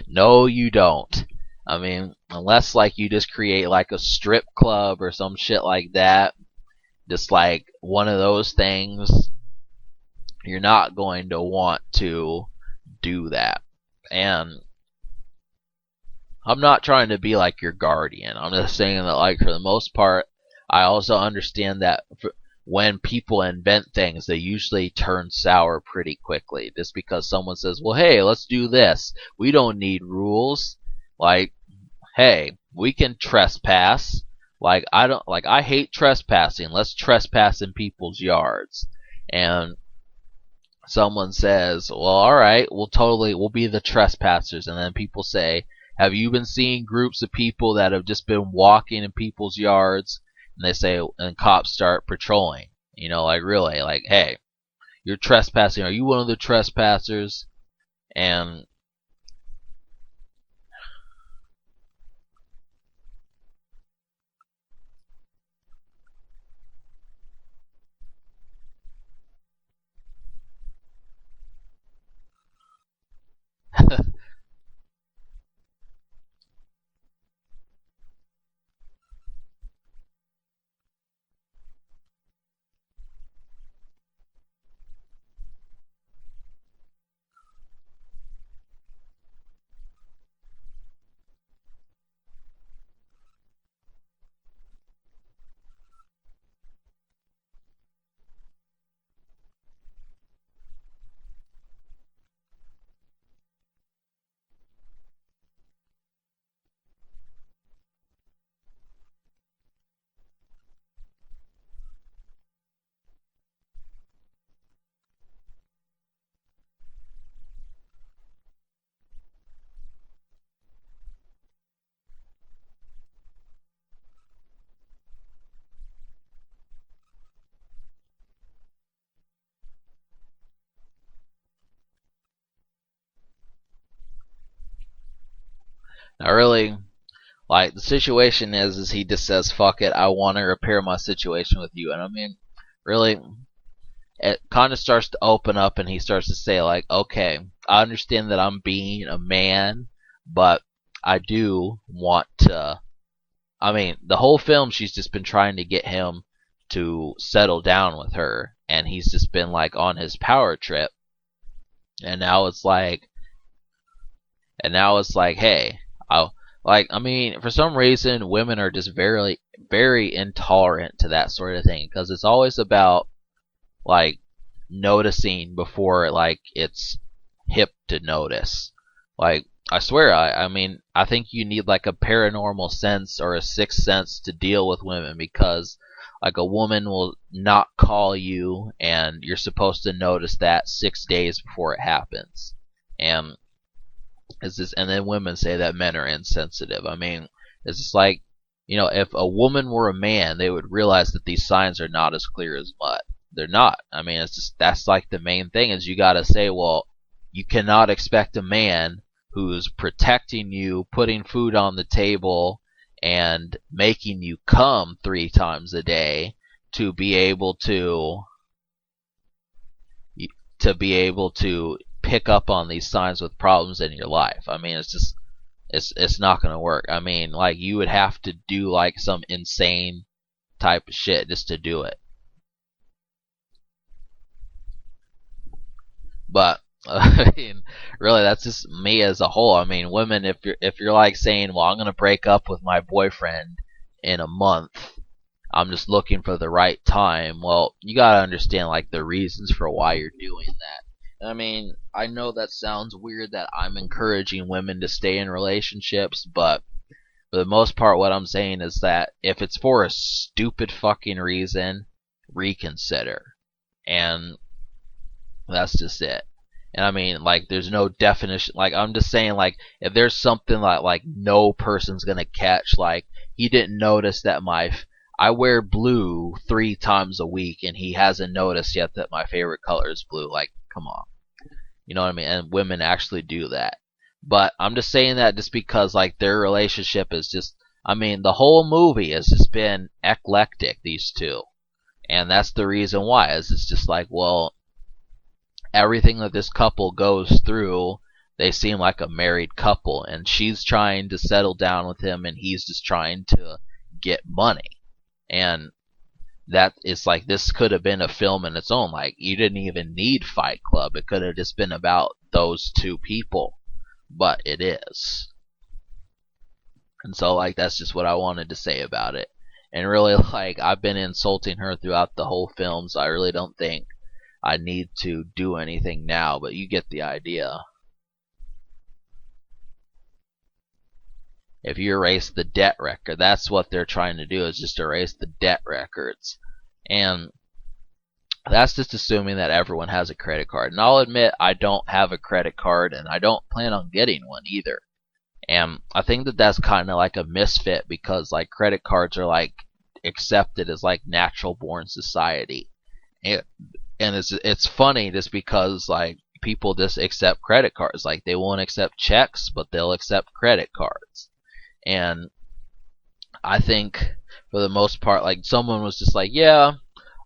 no, you don't. I mean, unless like you just create like a strip club or some shit like that, just like one of those things, you're not going to want to do that. And I'm not trying to be like your guardian. I'm just saying that, like, for the most part, I also understand that when people invent things, they usually turn sour pretty quickly. Just because someone says, well, hey, let's do this. We don't need rules. Like, hey, we can trespass. Like, I hate trespassing. Let's trespass in people's yards. And someone says, well, all right, we'll be the trespassers. And then people say, have you been seeing groups of people that have just been walking in people's yards? And they say, and cops start patrolling. Like, really, like, hey, you're trespassing. Are you one of the trespassers? And I really like the situation is he just says fuck it, I want to repair my situation with you, and I mean, really, it kind of starts to open up, and he starts to say like, okay, I understand that I'm being a man, but I do want to. I mean, the whole film she's just been trying to get him to settle down with her, and he's just been like on his power trip, and now it's like hey, I I mean, for some reason, women are just very intolerant to that sort of thing because it's always about like noticing before like it's hip to notice. Like I swear, I mean, I think you need like a paranormal sense or a sixth sense to deal with women because like a woman will not call you and you're supposed to notice that 6 days before it happens. And is this, and then women say that men are insensitive. I mean, it's just like, if a woman were a man, they would realize that these signs are not as clear as mud. They're not. I mean, it's just that's like the main thing is you got to say, well, you cannot expect a man who's protecting you, putting food on the table, and making you come 3 times a day to be able to pick up on these signs with problems in your life. I mean, it's not gonna work. I mean, like you would have to do like some insane type of shit just to do it. But I mean, really, that's just me as a whole. I mean, women, if you're like saying, well, I'm gonna break up with my boyfriend in a month. I'm just looking for the right time. Well, you gotta understand like the reasons for why you're doing that. I mean, I know that sounds weird that I'm encouraging women to stay in relationships, but for the most part, what I'm saying is that if it's for a stupid fucking reason, reconsider. And that's just it. And I mean, like, there's no definition. Like, I'm just saying, like, if there's something like no person's gonna catch, like, he didn't notice that I wear blue 3 times a week, and he hasn't noticed yet that my favorite color is blue. Like, come on, you know what I mean? And women actually do that. But I'm just saying that just because, like, their relationship is just. I mean, the whole movie has just been eclectic. These two, and that's the reason why. Is it's just like, well, everything that this couple goes through, they seem like a married couple, and she's trying to settle down with him, and he's just trying to get money. And that is like this could have been a film in its own. Like you didn't even need Fight Club; it could have just been about those two people, but it is. And so, like, that's just what I wanted to say about it. And really, like, I've been insulting her throughout the whole film, so I really don't think I need to do anything now, but you get the idea. If you erase the debt record, that's what they're trying to do, is just erase the debt records. And that's just assuming that everyone has a credit card. And I'll admit, I don't have a credit card, and I don't plan on getting one either. And I think that that's kind of like a misfit because, like, credit cards are, like, accepted as, like, natural born society. And and it's funny just because like people just accept credit cards. Like they won't accept checks, but they'll accept credit cards. And I think for the most part, like someone was just like, yeah,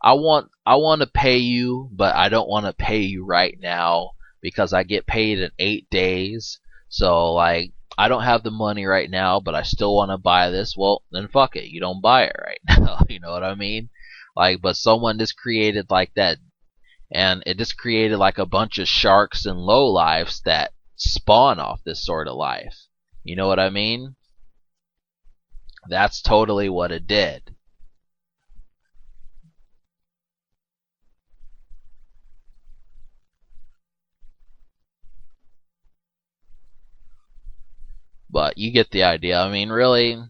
I want to pay you, but I don't want to pay you right now because I get paid in 8 days. So like I don't have the money right now, but I still want to buy this. Well, then fuck it, you don't buy it right now. You know what I mean? Like, but someone just created like that, and it just created like a bunch of sharks and lowlifes that spawn off this sort of life. You know what I mean? That's totally what it did. But you get the idea. I mean, really,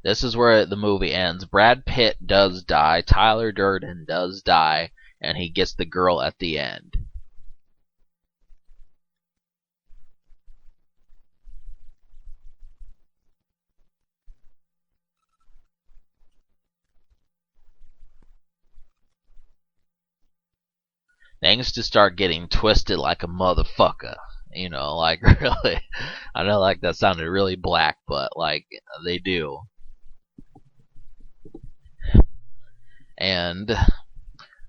this is where the movie ends. Brad Pitt does die, Tyler Durden does die, and he gets the girl at the end. things just start getting twisted like a motherfucker. You know, like really. I know, like that sounded really black, but like they do. And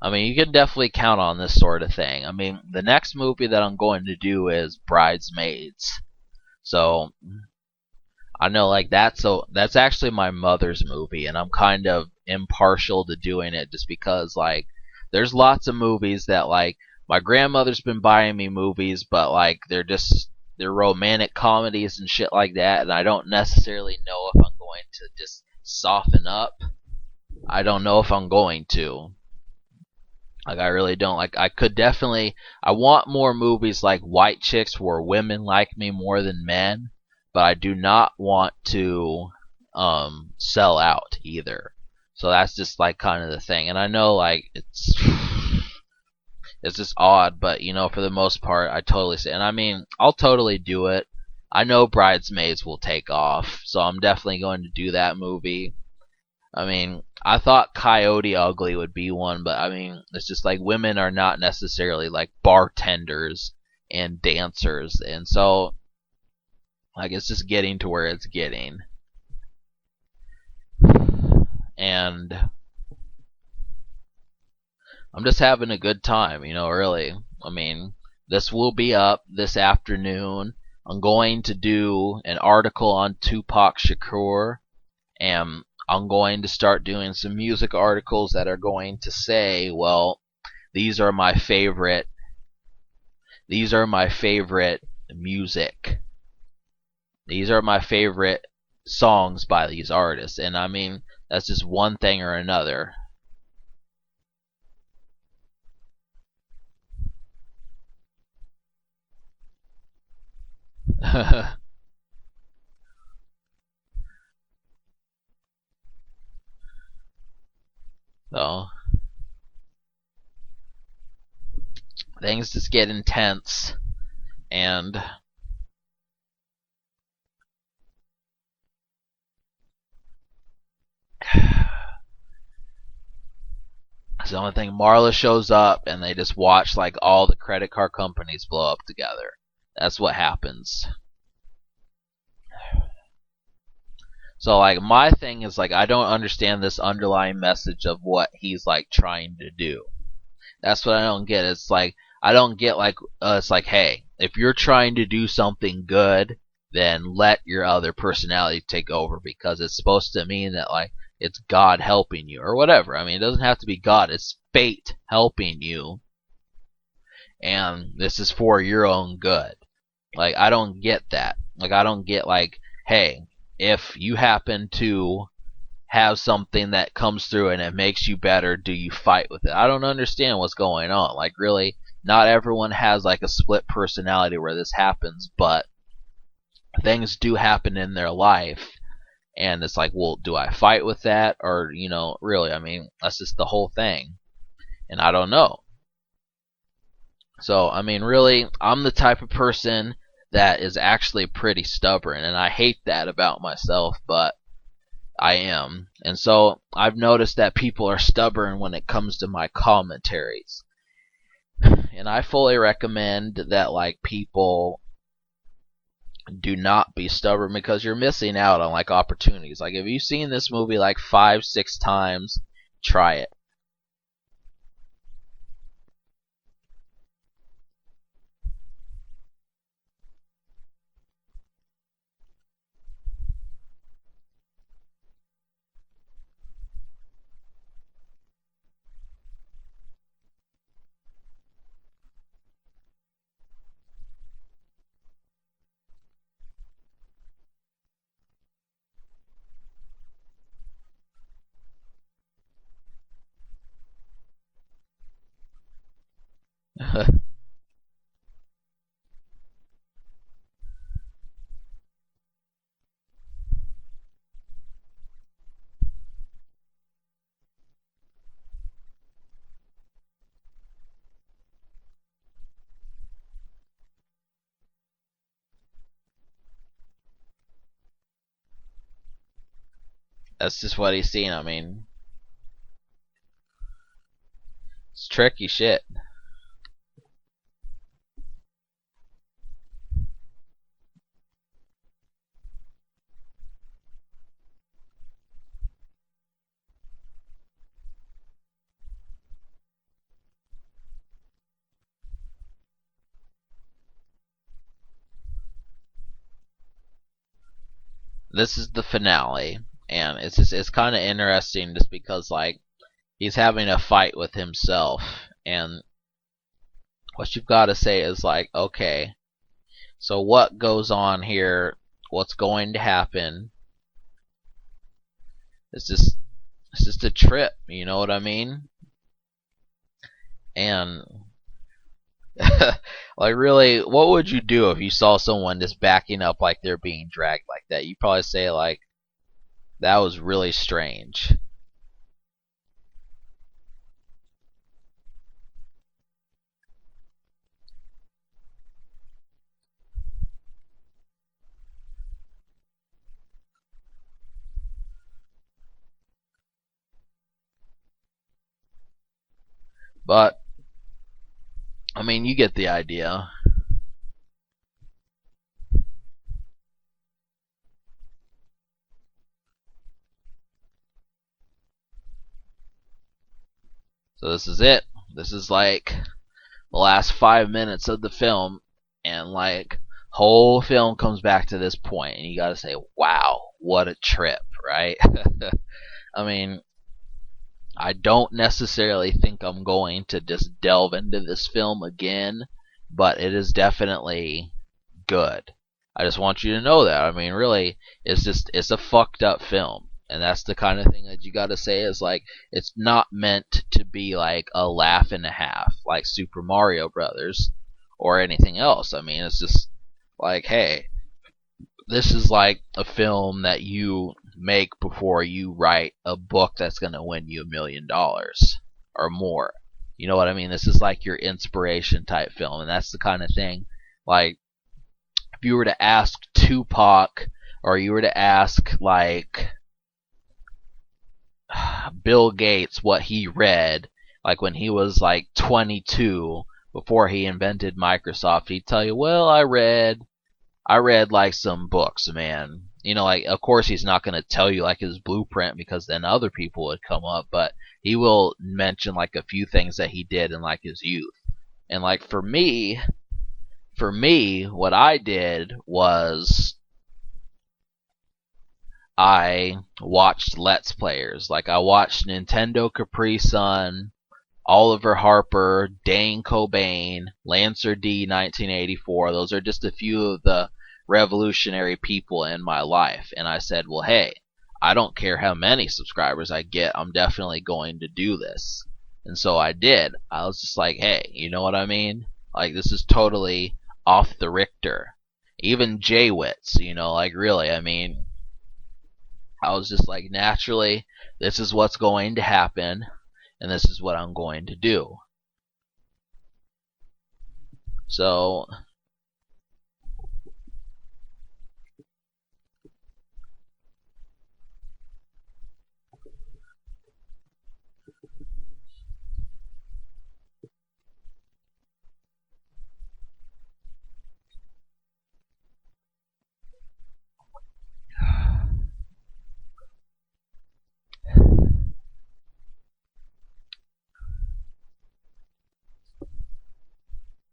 I mean, you can definitely count on this sort of thing. I mean, the next movie that I'm going to do is Bridesmaids. So I know like that's actually my mother's movie, and I'm kind of impartial to doing it just because like there's lots of movies that like my grandmother's been buying me movies, but like they're romantic comedies and shit like that, and I don't necessarily know if I'm going to just soften up. I don't know if I'm going to. Like I really don't. Like I could definitely. I want more movies like White Chicks where women like me more than men, but I do not want to sell out either. So that's just like kind of the thing. And I know like it's just odd, but you know for the most part I totally say. And I mean I'll totally do it. I know Bridesmaids will take off, so I'm definitely going to do that movie. I mean, I thought Coyote Ugly would be one, but I mean, it's just like women are not necessarily like bartenders and dancers, and so like it's just getting to where it's getting. And I'm just having a good time, you know, really. I mean, this will be up this afternoon. I'm going to do an article on Tupac Shakur, and I'm going to start doing some music articles that are going to say, well, these are my favorite these are my favorite music. These are my favorite songs by these artists. And I mean, that's just one thing or another. So things just get intense, and it's the only thing. Marla shows up and they just watch like all the credit card companies blow up together. That's what happens. So like my thing is like I don't understand this underlying message of what he's like trying to do. That's what I don't get. It's like I don't get like it's like hey, if you're trying to do something good, then let your other personality take over because it's supposed to mean that like it's God helping you or whatever. I mean, it doesn't have to be God. It's fate helping you, and this is for your own good. Like I don't get that. Like I don't get like hey, if you happen to have something that comes through and it makes you better, do you fight with it? I don't understand what's going on. Like really, not everyone has like a split personality where this happens, but things do happen in their life and it's like, well, do I fight with that or, you know, really, I mean, that's just the whole thing. And I don't know. So, I mean, really, I'm the type of person that is actually pretty stubborn and I hate that about myself, but I am. And so I've noticed that people are stubborn when it comes to my commentaries. And I fully recommend that like people do not be stubborn because you're missing out on like opportunities. Like if you've seen this movie like 5, 6 times, try it. That's just what he's seen. I mean, it's tricky shit. this is the finale, and it's kind of interesting just because like he's having a fight with himself, and what you've got to say is like, okay, so what goes on here? What's going to happen? It's just it's just a trip, you know what I mean? And like really, what would you do if you saw someone just backing up like they're being dragged like that? You'd probably say like that was really strange. But I mean, you get the idea. So this is it. This is like the last 5 minutes of the film, and like whole film comes back to this point, and you gotta say, wow, what a trip, right? I mean, I don't necessarily think I'm going to just delve into this film again, but it is definitely good. I just want you to know that. I mean, really, it's a fucked up film, and that's the kind of thing that you got to say is like it's not meant to be like a laugh and a half like Super Mario Brothers or anything else. I mean, it's just like, hey, this is like a film that you make before you write a book that's going to win you $1 million or more. You know what I mean? This is like your inspiration type film, and that's the kind of thing like if you were to ask Tupac or you were to ask like Bill Gates what he read like when he was like 22 before he invented Microsoft, he'd tell you, "Well, I read like some books, man." You know, like of course he's not going to tell you like his blueprint because then other people would come up, but he will mention like a few things that he did in like his youth. And like for me, what I did was I watched Let's Players. Like I watched Nintendo Capri Sun, Oliver Harper, Dane Cobain, Lancer D 1984. Those are just a few of the revolutionary people in my life. And I said, well, hey, I don't care how many subscribers I get. I'm definitely going to do this. And so I did. I was just like, hey, you know what I mean? Like, this is totally off the Richter. Even J-Wits, you know, like, really, I mean, I was just like, naturally, this is what's going to happen, and this is what I'm going to do. So,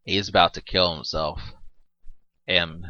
he's about to kill himself. And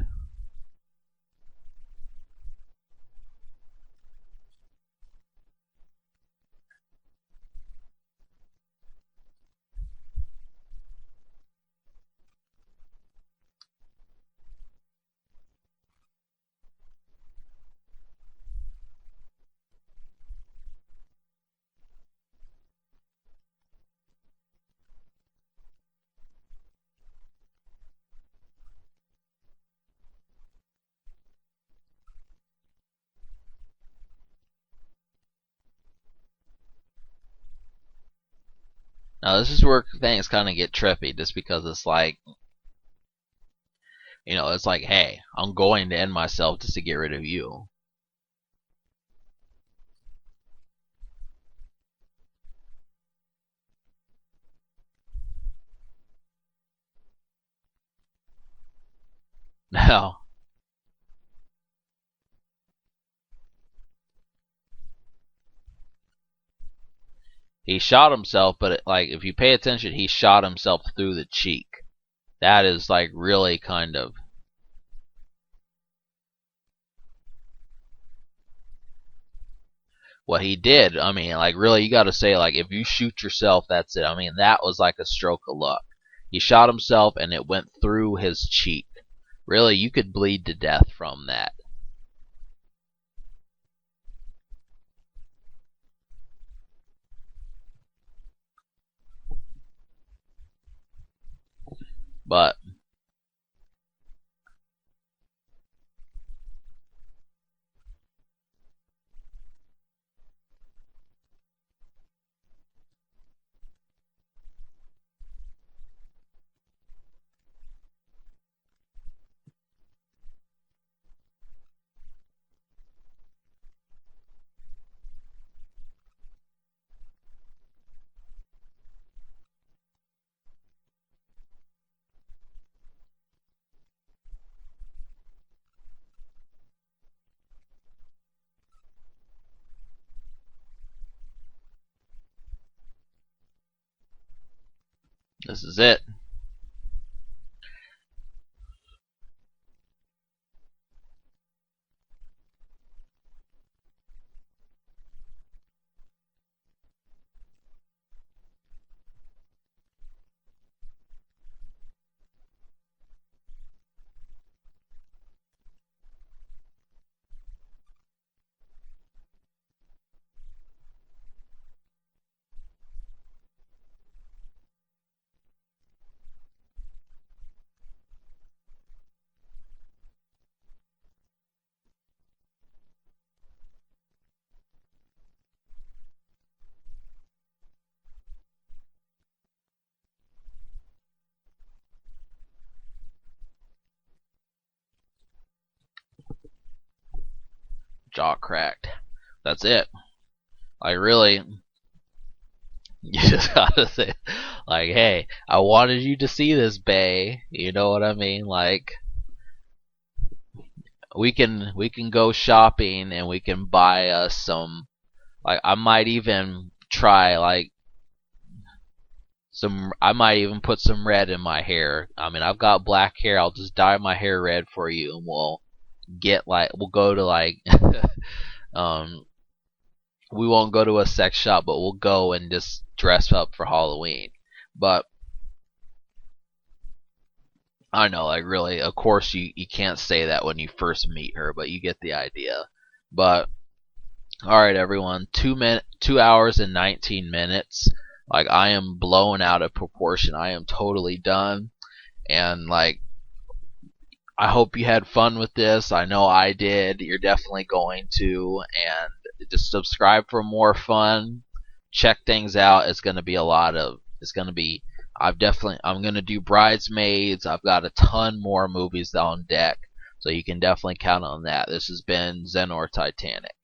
now this is where things kind of get trippy, just because it's like, you know, it's like, hey, I'm going to end myself just to get rid of you. Now, he shot himself, but like if you pay attention, he shot himself through the cheek. That is like really kind of what he did. I mean, like really, you got to say like if you shoot yourself, that's it. I mean, that was like a stroke of luck. He shot himself and it went through his cheek. Really, you could bleed to death from that. But this is it. Jaw cracked. That's it. Like really, you just gotta say, like, hey, I wanted you to see this, Bay. You know what I mean? Like, we can go shopping and we can buy us some. Like, I might even try like some. I might even put some red in my hair. I mean, I've got black hair. I'll just dye my hair red for you, and we'll go to like um we won't go to a sex shop, but we'll go and just dress up for Halloween. But I know, like really, of course you can't say that when you first meet her, but you get the idea. But all right, everyone, 2 hours and 19 minutes. Like I am blown out of proportion. I am totally done, and like I hope you had fun with this. I know I did. You're definitely going to, and just subscribe for more fun. Check things out. It's gonna be a lot of. It's gonna be. I'm gonna do Bridesmaids. I've got a ton more movies on deck, so you can definitely count on that. This has been Zen or Titanic.